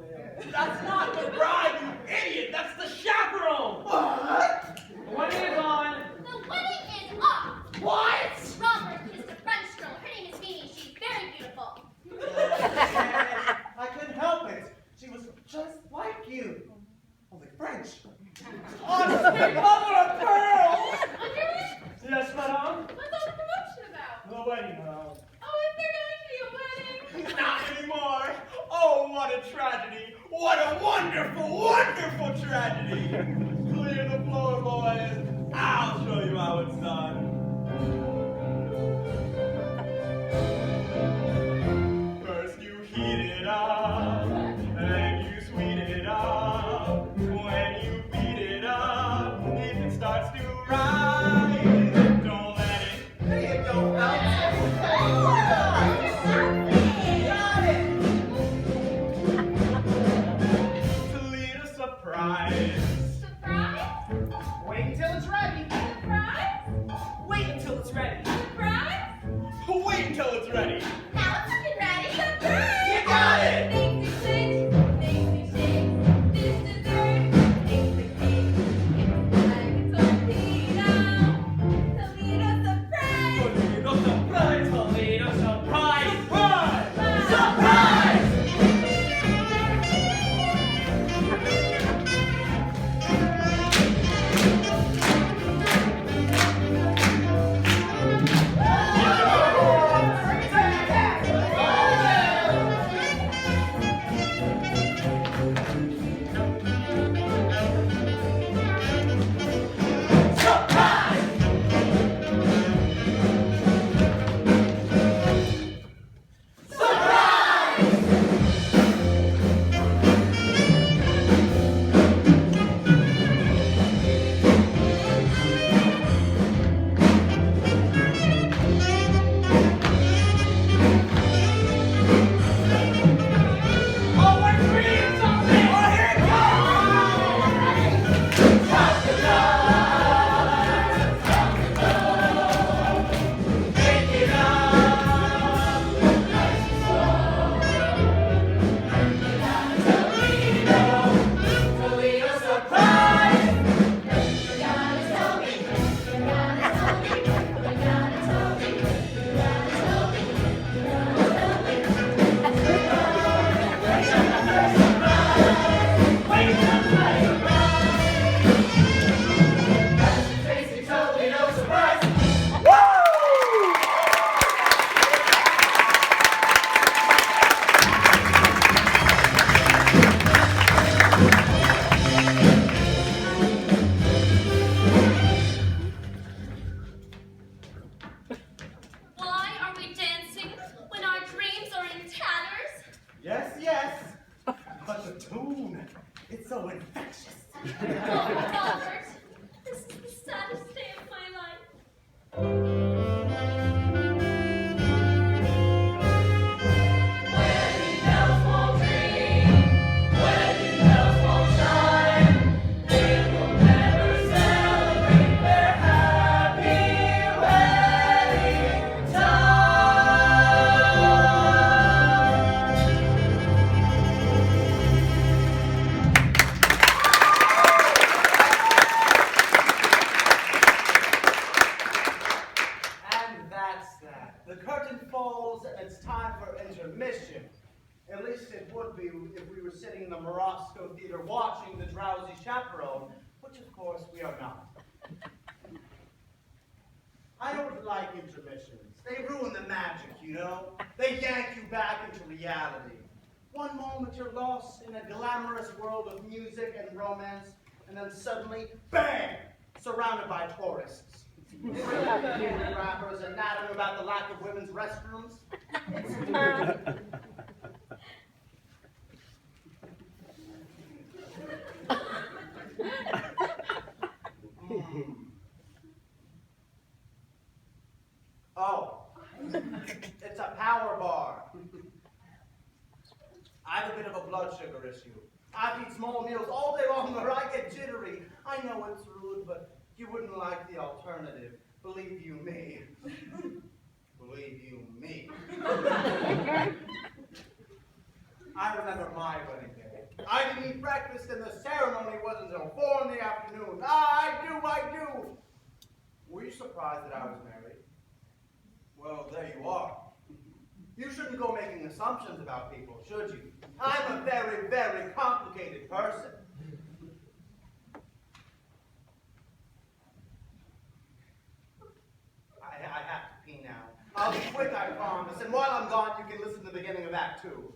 That's not the bride, you idiot. That's the chaperone. What? The wedding is on. The wedding is off. What? Robert kissed a French girl. Her name is Mimi. She's very beautiful. I couldn't help it. She was just like you. Only French. Honestly, mother of pearl! Yes, madame? What's all the commotion about? The wedding, madame. Oh, is there going to be a wedding? Not anymore. tragedy. Clear the floor, boys. I'll show you how it's done. First you heat it up, then you sweet it up. When you beat it up, if it starts to rise, don't let it. Hey, don't help. To lead a surprise. Surprise? Wait until it's ready. Surprise? Wait until it's ready. Surprise? Wait until it's ready. Now it's looking ready. Surprise! You got it! Things we shake, things we shake. This dessert takes the cake. Like a torpedo. Toledo surprise! Toledo surprise! Toledo surprise! Surprise! Surprise! Oh, we're creating something! Oh, here it goes! Make it up! Nice and slow. Toledo surprise! You gotta tell me. You gotta tell me. You gotta tell me. You gotta tell me. You gotta tell me. Tasty Toledo surprise! Why are we dancing when our dreams are in tatters? Yes, yes. But the tune, it's so infectious. Oh, Robert, this is the saddest day of my life. Wedding bells won't ring, wedding bells won't chime. They will never celebrate their happy wedding time. And that's that. The curtain falls and it's time for intermission. At least it would be if we were sitting in the Morosco Theater watching the Drowsy Chaperone, which of course we are not. I don't like intermissions. They ruin the magic, you know? They yank you back into reality. One moment you're lost in a glamorous world of music and romance, and then suddenly, bang! Surrounded by tourists. Rappers and nattering about the lack of women's restrooms. Oh, it's a power bar. I have a bit of a blood sugar issue. I eat small meals all day long or I get jittery. I know it's rude, but you wouldn't like the alternative. Believe you me. Believe you me. I remember my wedding day. I didn't eat breakfast and the ceremony wasn't until 4 in the afternoon. I do. Were you surprised that I was married? Well, there you are. You shouldn't go making assumptions about people, should you? I'm a very, very complicated person. I have to pee now. I'll be quick, I promise. And while I'm gone, you can listen to the beginning of Act 2.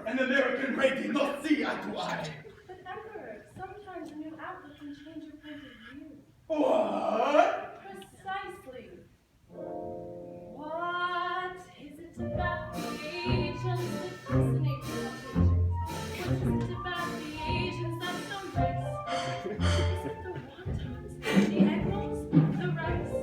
and American Ray did not see eye to eye. But Emperor, sometimes a new outlook can change your point of view. What? Precisely. What is it about the Asians that fascinates the Asians? What is it about the Asians that's so nice? Is it the wontons, the egg rolls, the rice?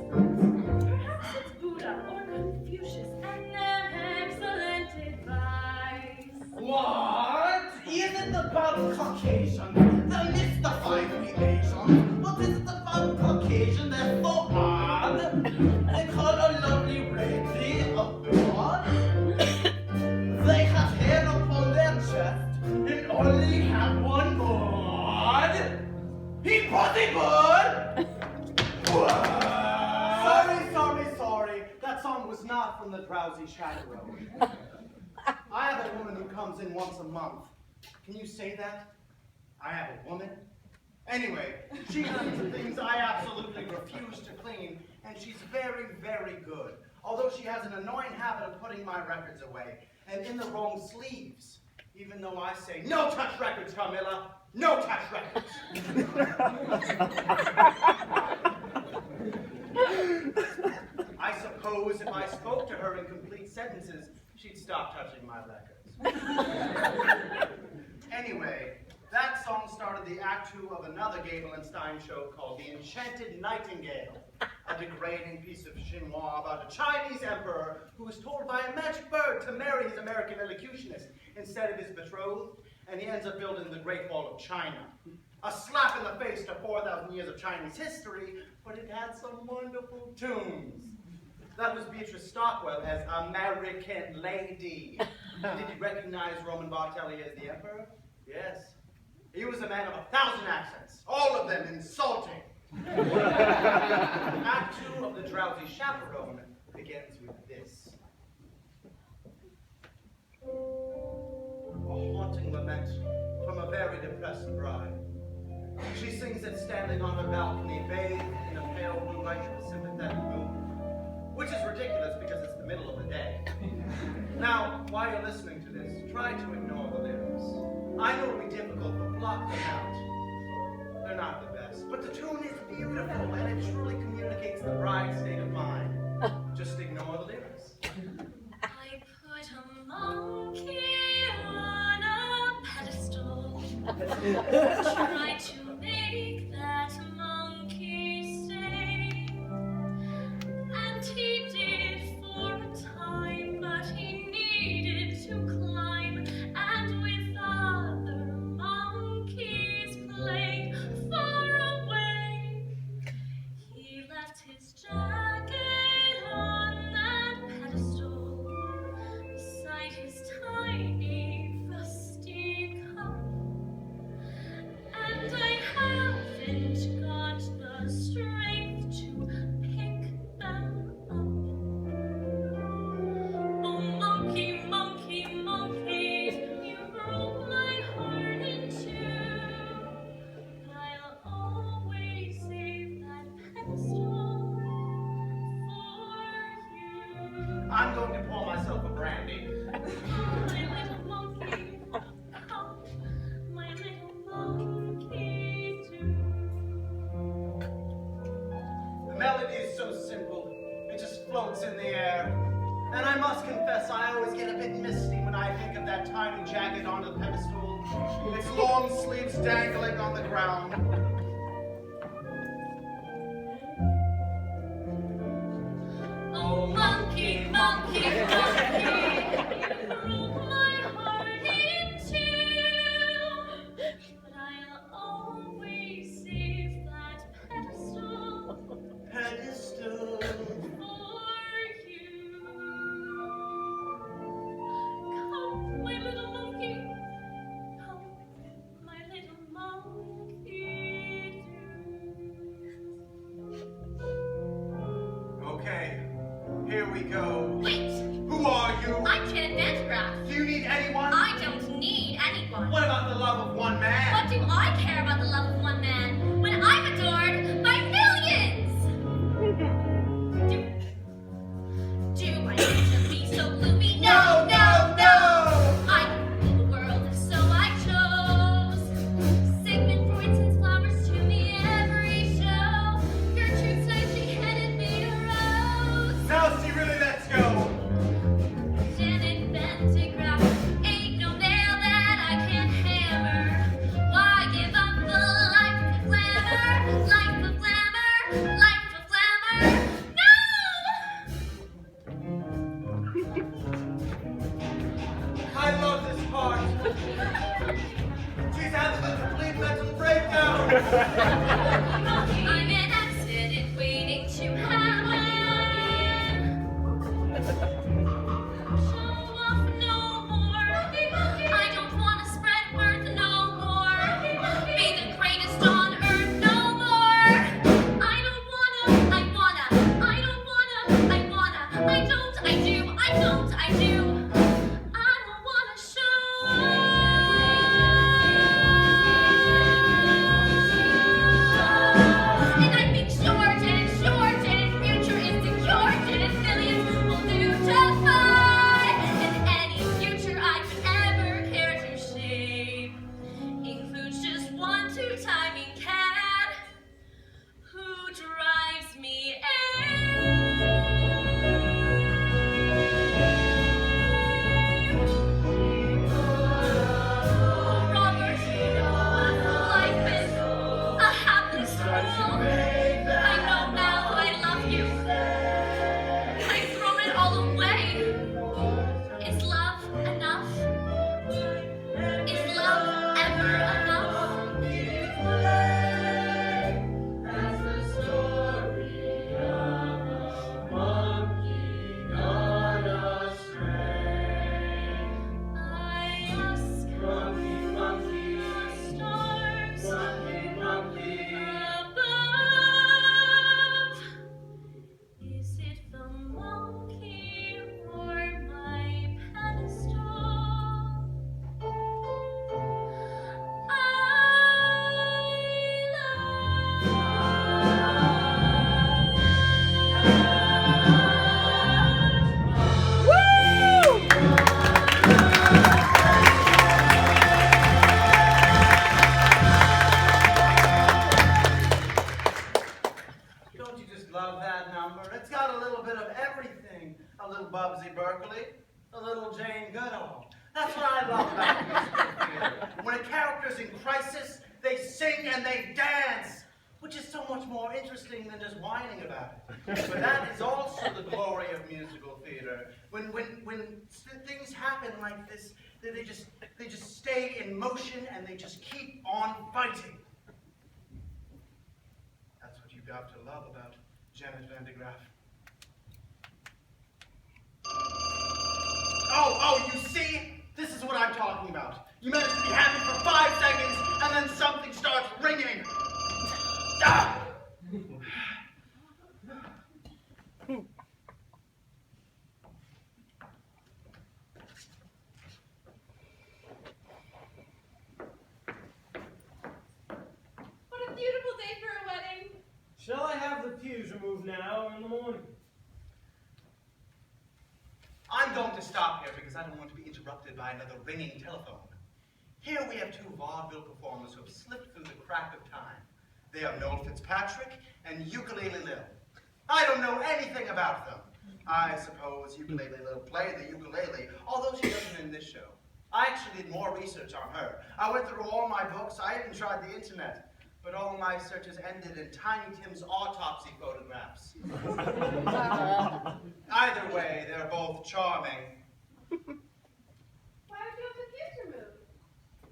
Perhaps it's Buddha or Confucius and their excellent advice. What? Is it about Caucasian that mystify the Asians? What is it about Caucasian that's so odd? They call a lovely lady a god. They have hair upon their chest and only have one god. Impossible! Sorry. That song was not from the Drowsy Chaperone. I have a woman who comes in once a month. Can you say that? I have a woman? Anyway, she cleans the things I absolutely refuse to clean, and she's very, very good. Although she has an annoying habit of putting my records away, and in the wrong sleeves. Even though I say, no touch records, Carmilla! No touch records! I suppose if I spoke to her in complete sentences, she'd stop touching my records. Anyway, that song started the Act 2 of another Gable and Stein show called The Enchanted Nightingale, a degrading piece of chinois about a Chinese emperor who was told by a magic bird to marry his American elocutionist instead of his betrothed, and he ends up building the Great Wall of China. A slap in the face to 4,000 years of Chinese history, but it had some wonderful tunes. That was Beatrice Stockwell as American Lady. Did you recognize Roman Bartelli as the emperor? Yes. He was a man of 1,000 accents, all of them insulting. Act 2 of the Drowsy Chaperone begins with this. A haunting lament from a very depressed bride. She sings it standing on her balcony, bathed in a pale blue light of a sympathetic moon, which is ridiculous because it's the middle of the day. Now, while you're listening to this, try to ignore the lyrics. I know it'll be difficult, but block them out. They're not the best, but the tune is beautiful, and it truly communicates the bride's state of mind. Just ignore the lyrics. I put a monkey on a pedestal. Try to make that monkey stay. And he did for a time, but he needed to climb. And with other monkeys play far away. He left his jacket on that pedestal beside his tiny rusty cup. And I haven't got the strength to pick them up. Oh, monkey, monkey, monkey, you broke my heart in two. But I'll always save that pedestal for you. I'm going to pour myself a brandy. My little monkey, come, my little monkey do. The melody is so simple, it just floats in the air. And I must confess, I always get a bit misty when I think of that tiny jacket on the pedestal, its long sleeves dangling on the ground. Oh, monkey, monkey, monkey, you broke my heart in two. But I'll always save that pedestal Pedestal. for you. Come, my little monkey, come, my little monkey do. Okay, here we go. Wait, Who are you? I'm Janet Vandergraff. Do you need anyone? I don't need anyone. What about the love of one man? What do I care about the love of one man when I'm adored by millions? Do I need to be so gloomy? No, no, no! I can rule the She's having a complete mental breakdown. I'm an accident waiting to happen. Show off no more. I don't want to spread word no more. Be the greatest on earth no more. I don't wanna, I wanna, I don't wanna, I wanna, I don't, I do, I don't, I do. I don't wanna show up. And I think short and future is secured and its millions will do just fine. And any future I could ever care to shape includes just one two-timing cat who drives me Robert, life is a hapless fool. I know now that I love you. I've thrown it all away. Is love enough? Is love ever enough? I ask the stars above. Is it the monkey or my pedestal? Don't you just love that number? It's got a little bit of everything. A little Bubsy Berkeley, a little Jane Goodall. That's what I love about musical theater. When a character's in crisis, they sing and they dance, which is so much more interesting than just whining about it. But that is also the glory of musical theater. When things happen like this, they just stay in motion and they just keep on fighting. That's what you've got to love about Janet Van de Graaff. Oh, you see? This is what I'm talking about. You manage to be happy for 5 seconds, and then something starts ringing. Ah! What a beautiful day for a wedding. Shall I have the pews removed now or in the morning? I'm going to stop here because I don't want to be interrupted by another ringing telephone. Here we have 2 vaudeville performers who have slipped through the crack of time. They are Noel Fitzpatrick and Ukulele Lil. I don't know anything about them. I suppose Ukulele Lil played the ukulele, although she doesn't in this show. I actually did more research on her. I went through all my books. I even tried the internet. But all my searches ended in Tiny Tim's autopsy photographs. Either way, they're both charming. Why would you have the pews removed?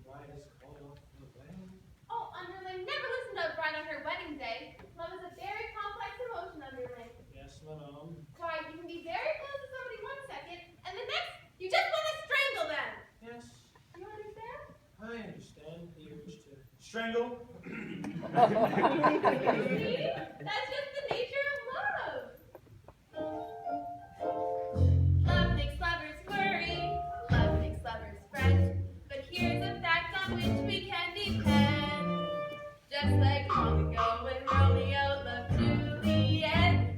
Bride is called off for the wedding. Oh, Underling, never listen to a bride on her wedding day. Love is a very complex emotion, Underling. Yes, madame. Why, you can be very close to somebody 1 second, and the next, you just want to strangle them. Yes, You understand? I understand the urge to strangle. See? That's just the nature of love. Love makes lovers worry. Love makes lovers fret. But here's a fact on which we can depend. Just like long ago when Romeo loved Juliet,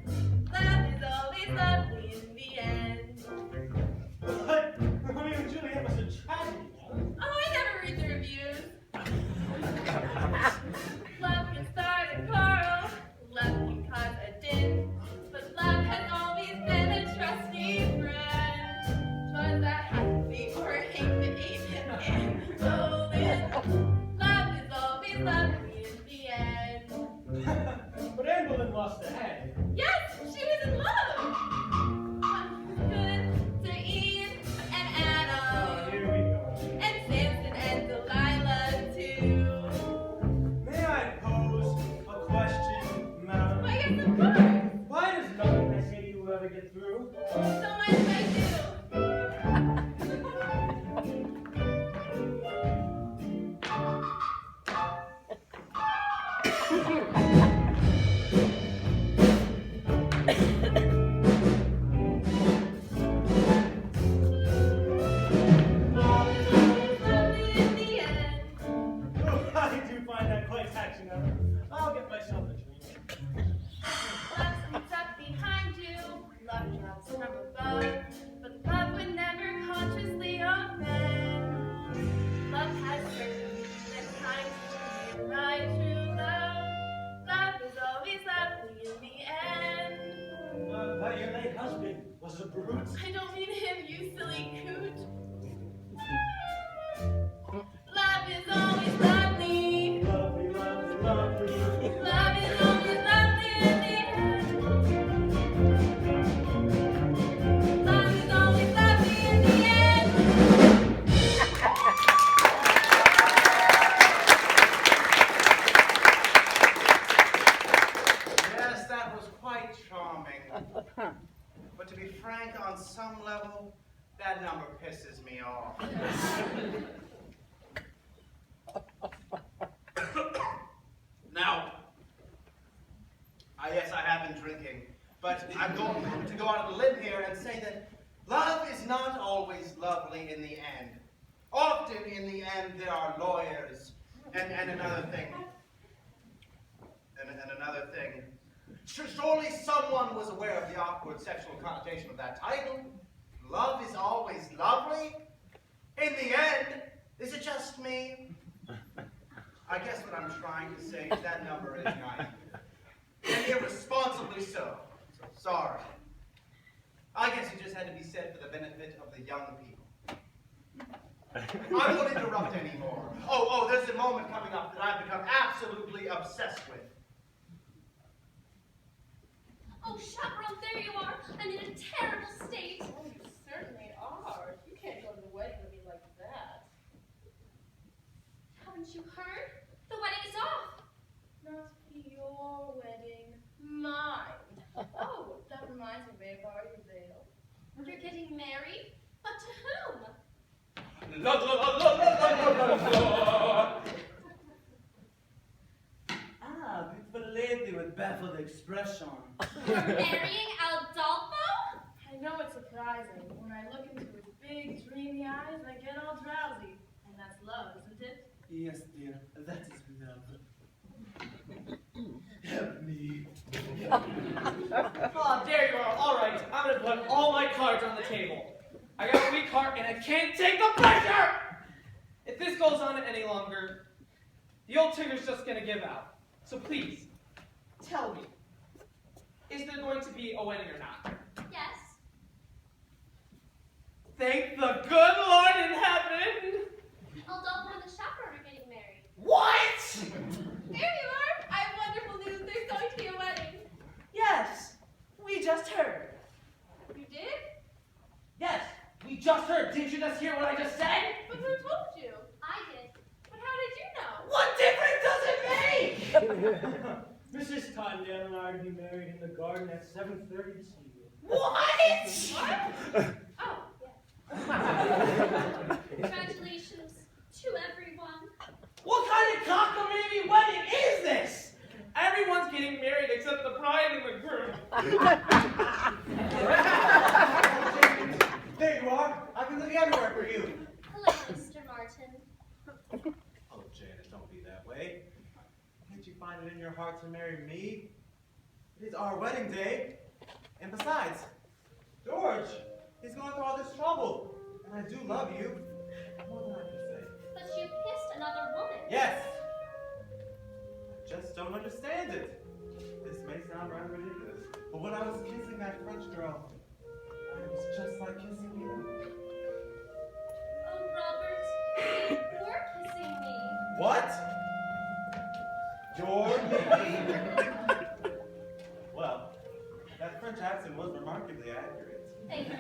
love is always lovely in the end. But Romeo and Juliet was a tragedy, no? Oh, I never read the reviews. Love can start a quarrel. Love can was a brute. I don't mean him, you silly coot. Love is always lovely. Lovely, lovely, lovely. Love is always lovely in the end. Love is always lovely in the end. Yes, that was quite charming. But to be frank, on some level, that number pisses me off. Now, yes, I have been drinking, but I'm going to go out on a limb here and say that love is not always lovely in the end. Often in the end, there are lawyers, and another thing. And another thing. Surely someone was aware of the awkward sexual connotation of that title. Love is always lovely. In the end, is it just me? I guess what I'm trying to say is that number is naive. And irresponsibly so. So sorry. I guess it just had to be said for the benefit of the young people. I won't interrupt anymore. Oh, there's a moment coming up that I've become absolutely obsessed with. Oh, Chaperone, there you are. I'm in a terrible state. Oh, you certainly are. You can't go to the wedding with me like that. Haven't you heard? The wedding is off. Not your wedding, mine. Oh, that reminds me, babe, borrow your veil. You're getting married? But to whom? La la la la la la la la. Ah, beautiful lady with baffled expression. You're marrying Aldolfo? I know it's surprising. When I look into his big, dreamy eyes, I get all drowsy. And that's love, isn't it? Yes, dear, that is love. Help me. Oh, there you are. All right, I'm gonna put all my cards on the table. I got a weak heart and I can't take the pressure! If this goes on any longer, the old tigger's just gonna give out. So please, tell me, is there going to be a wedding or not? Yes. Thank the good Lord in heaven! Aldolfo and the chaperone are getting married. What? There you are! I have wonderful news. There's going to be a wedding. Yes, we just heard. You did? Yes, we just heard. Didn't you just hear what I just said? But who told you? I did. But how did you know? What difference does it make? Mrs. Tondale and I are to be married in the garden at 7:30 this evening. What? Oh, Congratulations to everyone. What kind of cockamamie wedding is this? Everyone's getting married except the bride and the groom. There you are. I've been looking everywhere for you. Hello, Mr. Martin. Oh, Janet, don't be that way. Can't you find it in your heart to marry me? It is our wedding day. And besides, George, he's going through all this trouble. And I do love you. More than I can say. But you kissed another woman. Yes. I just don't understand it. This may sound rather ridiculous, but when I was kissing that French girl, it was just like kissing you. Oh, Robert, you were kissing me. What? George? Well, that French accent was remarkably accurate. Thank you.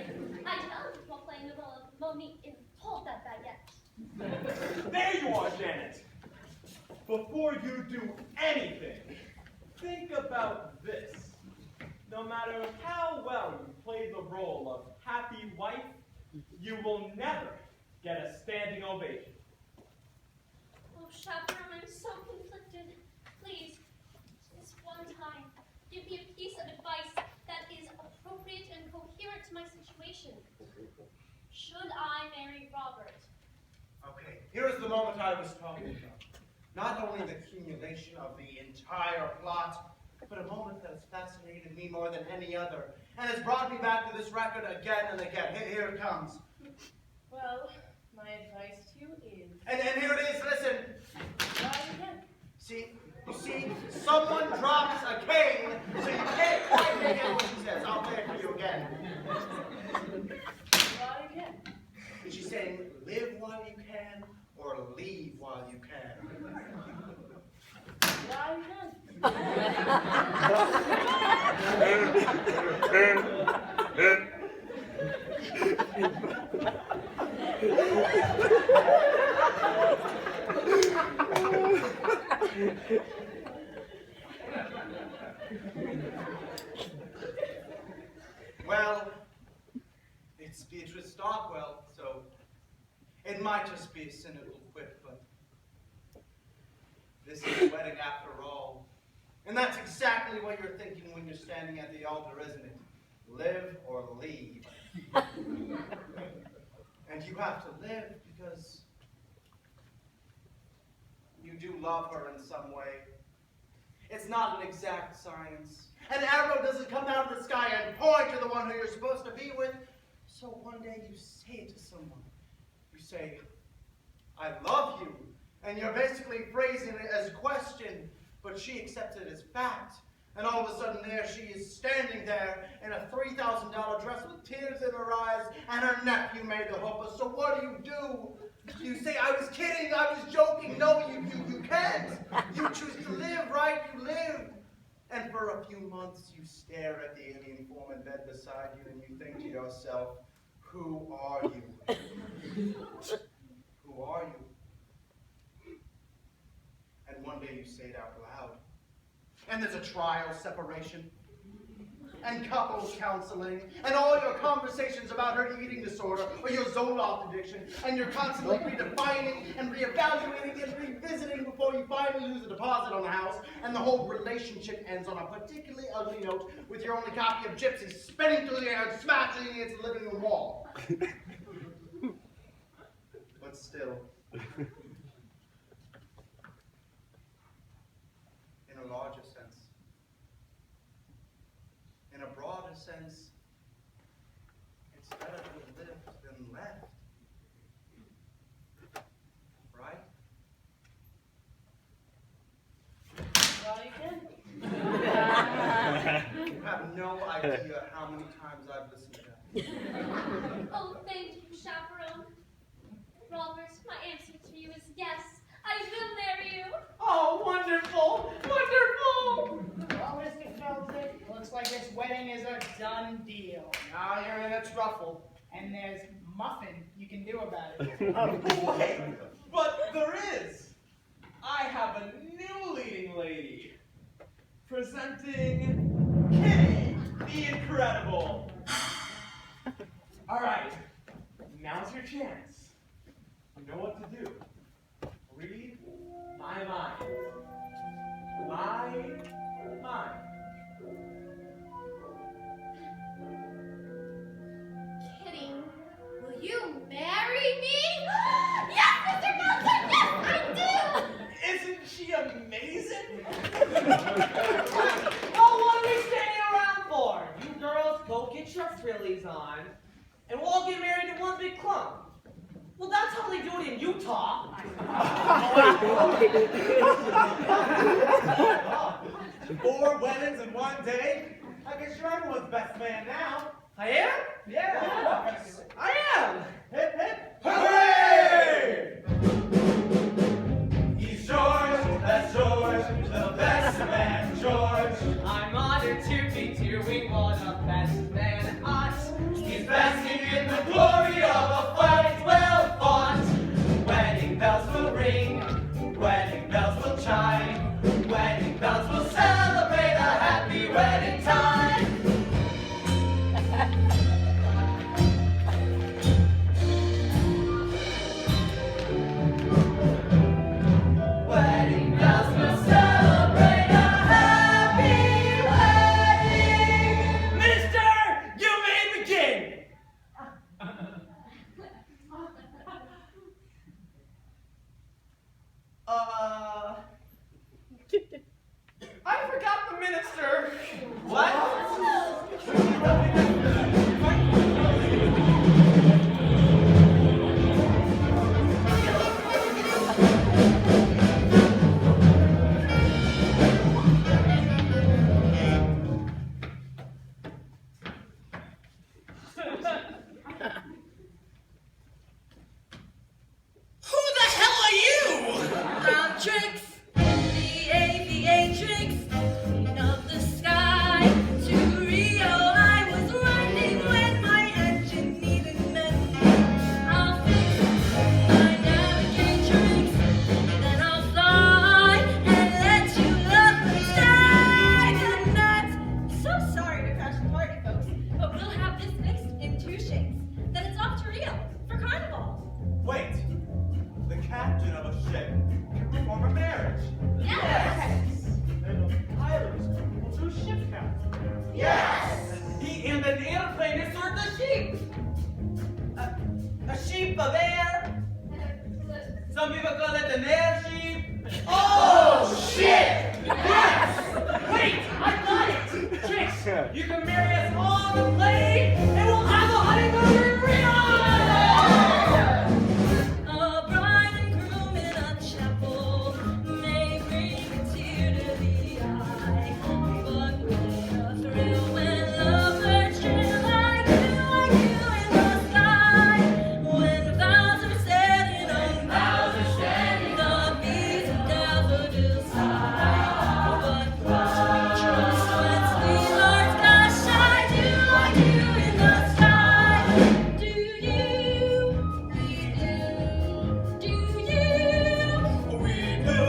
I tell you, while playing the role of Monique in Hold That Baguette. There you are, Janet. Before you do anything, think about this. No matter how well you play the role of happy wife, you will never get a standing ovation. Oh, Chaperone, I'm so conflicted. Please, this one time, give me a piece of advice that is appropriate and coherent to my situation. Should I marry Robert? Okay, here's the moment I was talking about. Not only the accumulation of the entire plot, but a moment that has fascinated me more than any other, and has brought me back to this record again and again. Here it comes. Well, my advice to you is... And here it is, listen. Try again. You see, someone drops a cane, so you can't quite make out what he says. I'll play it for you again. or leave while you can. Well, it's Beatrice Stockwell, so it might just be a cynical quip, but this is a wedding after all. And that's exactly what you're thinking when you're standing at the altar, isn't it? Live or leave. And you have to live because you do love her in some way. It's not an exact science. An arrow doesn't come out of the sky and point to the one who you're supposed to be with. So one day you say it to someone. You say, I love you. And you're basically phrasing it as a question, but she accepts it as fact. And all of a sudden there she is standing there in a $3,000 dress with tears in her eyes, and her nephew made the hoopah. So what do? You say, I was kidding, I was joking. No, you can't. You choose to live, right? You live. And for a few months you stare at the alien form in bed beside you and you think to yourself, who are you? Who are you? And one day you say it out loud. And there's a trial separation, and couples counseling, and all your conversations about her eating disorder or your Zoloft addiction, and you're constantly redefining and reevaluating and revisiting before you finally lose a deposit on the house, and the whole relationship ends on a particularly ugly note with your only copy of Gypsy spinning through the air and smashing against the living room wall. But still, in a larger sense, in a broader sense, it's better to live than left. Right? You have no idea how many times I've listened to that. Oh, thank you, Chaperone. Robert, my answer to you is yes. I will marry you. Oh, wonderful! Wonderful! Well, Mr. Felton, looks like this wedding is a done deal. Now you're in a truffle. And there's muffin you can do about it. Wait, but there is. I have a new leading lady. Presenting Kitty, the Incredible. All right, now's your chance. You know what to do. Read my mind. My mind. Kitty, will you marry me? Yes, Mr. Felton, yes, I do! Isn't she amazing? Oh, what are we standing around for? You girls go get your frillies on, and we'll all get married in one big clump. Well, that's how they do it in Utah. 4 weddings in one day? I guess you're everyone's best man now. I am? Yeah. I am! Hip, hip. Hooray! He's George, that's George, the best man, George. I'm honored to be doing what a best man ought. He's basking in the glory of a fight well fought. Wedding bells will ring, wedding bells will chime, wedding bells will celebrate a happy wedding time. Wedding bells will celebrate a happy wedding. Minister, you may begin. project can form a marriage. Yes! And the pilots will do ship captain. Yes! He and an airplane is sort of sheep. A sheep of air. Some people call it an airship. Oh, shit! Yes! Wait, I got it! Trix, you can marry us on the plane, and we'll have a honeymoon in Rio! A bride and groom in a chapel may bring a tear to the eye, but what a thrill when lovers share like you in the sky. When vows are setting on the bees and daffodils sigh, but trust we trust when sweethearts gush. I do like you in the sky. Do you? We do. Do you? We do!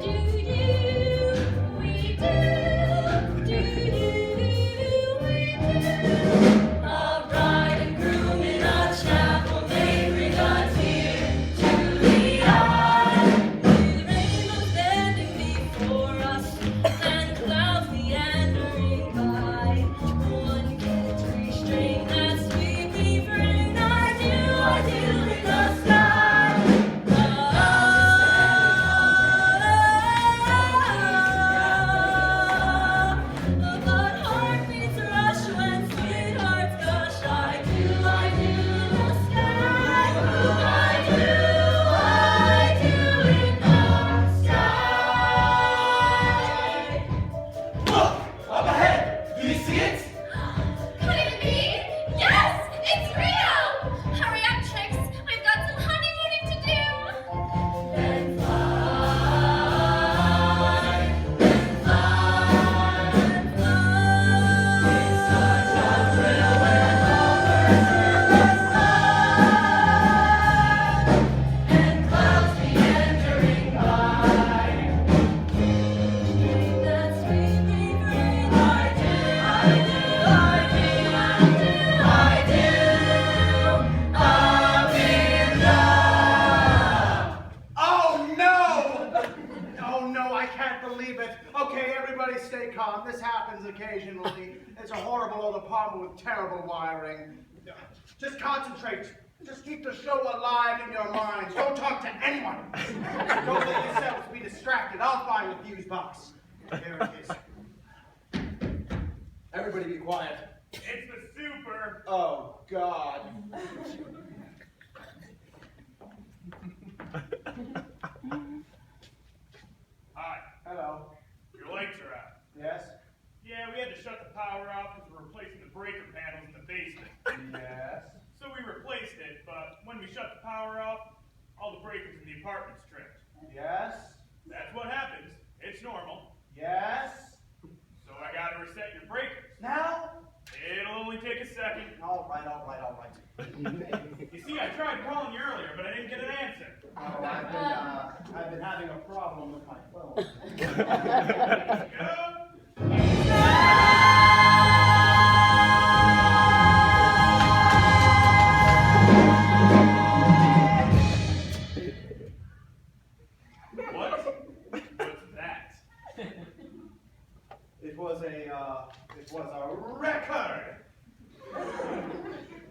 Do you? We do. Do you? We do. A bride and groom in a chapel may bring a tear to the eye. With rainbows bending before us and clouds meandering by, one can't restrain that sweet refrain. I do in the sky. But heartbeats rush when sweethearts gush. I do in the sky. I do in the sky. Look! Up ahead! Do you see it? Could it be? Yes! It's Rio! Hurry up, Trix! We've got some honeymooning to do! Then fly, it's such a thrill when lovers in the sky, and clouds meandering by. That sweet refrain, I do, I'm in love. Oh no! Oh no, I can't believe it. Okay, everybody stay calm. This happens occasionally. It's a horrible old apartment with terrible wiring. Just concentrate. Just keep the show alive in your minds. Don't talk to anyone. Don't let yourselves be distracted. I'll find the fuse box. There it is. Everybody be quiet. It's the super. Oh, God. Hi, Hello. your lights are out. Yes? Yeah, we had to shut the power off because we're replacing the breaker panels in the basement. Yes. So we replaced it, but when we shut the power off, all the breakers in the apartment's tripped. Yes? That's what happens. It's normal. Yes? So I gotta reset your breakers. Now? It'll only take a second. All right. You see, I tried calling you earlier, but I didn't get an answer. Oh, I've been having a problem with my phone. Good. What? What's that? It was a record.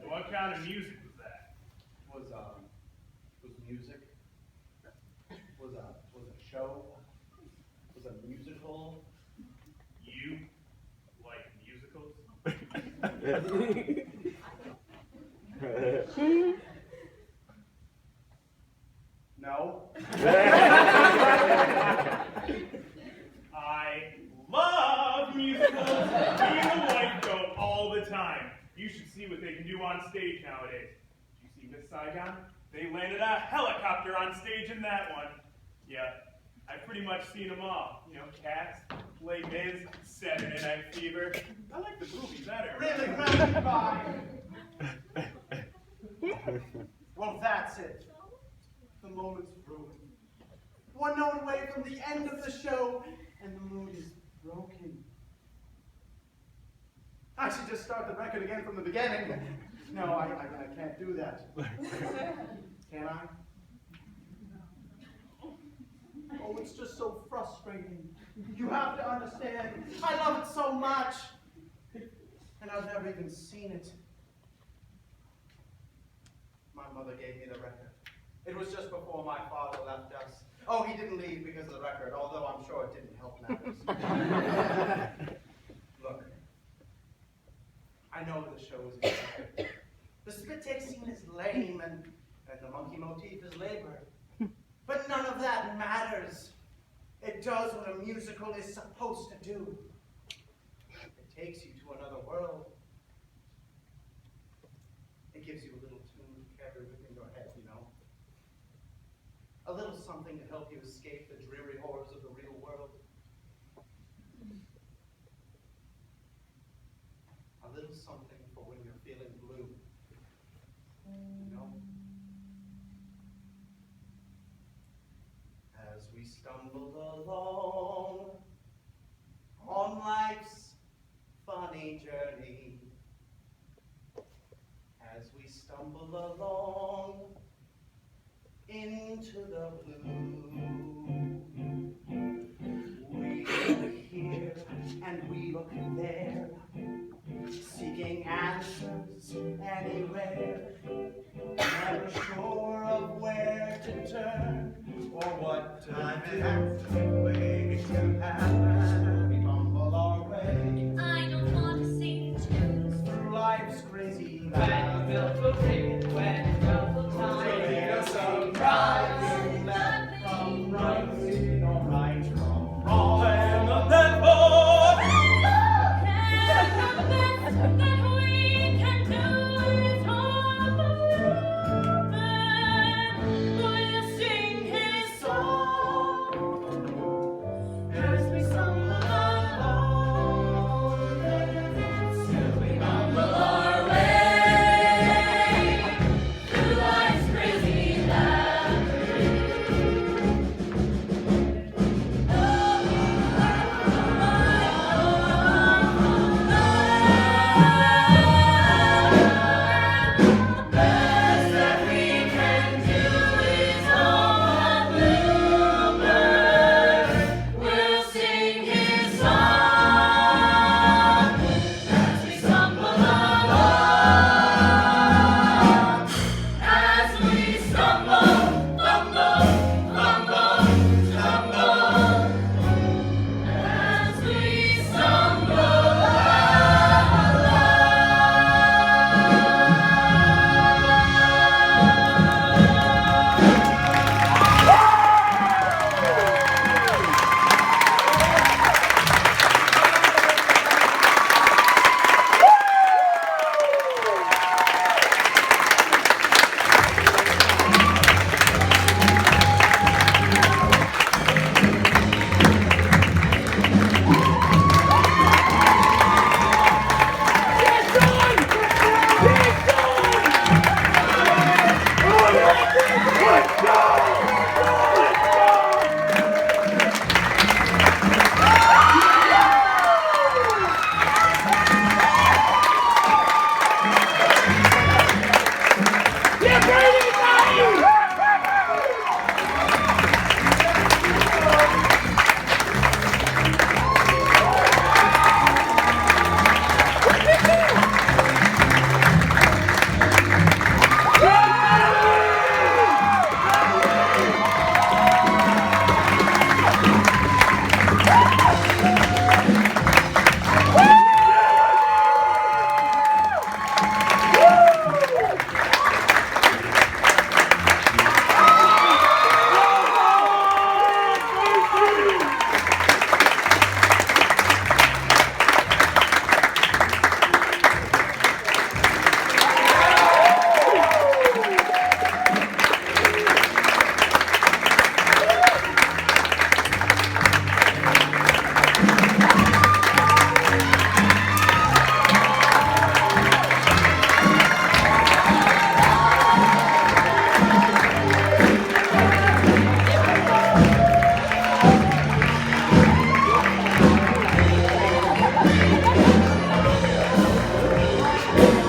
What kind of music was that? Was music. Was a show. Was a musical. You like musicals? No. I love musicals. Me and the wife go all the time. You should see what they can do on stage nowadays. Did you see Miss Saigon? They landed a helicopter on stage in that one. Yeah, I've pretty much seen them all. You know, Cats, Les Mis, Saturday Night Fever. I like the movies better. Really rapid fire. Well, that's it. The moment's ruined. 1 note away from the end of the show, and the mood is broken. I should just start the record again from the beginning. No, I can't do that. Can I? Oh, it's just so frustrating. You have to understand. I love it so much. And I've never even seen it. My mother gave me the record. It was just before my father left us. Oh, he didn't leave because of the record, although I'm sure it didn't help matters. Look, I know the show is good. The spit-take scene is lame, and the monkey motif is labored. But none of that matters. It does what a musical is supposed to do. It takes you to another world. It gives you a little tune to carry within your head, you know? A little something to help you escape the dreary horrors of the real world. A little something for when you're feeling blue. You know? As we stumbled along on life's funny journey, as we stumble along into the blue, we look here and we look there, seeking answers anywhere, never sure of where to turn or what time it has to wait to happen. We fumble our way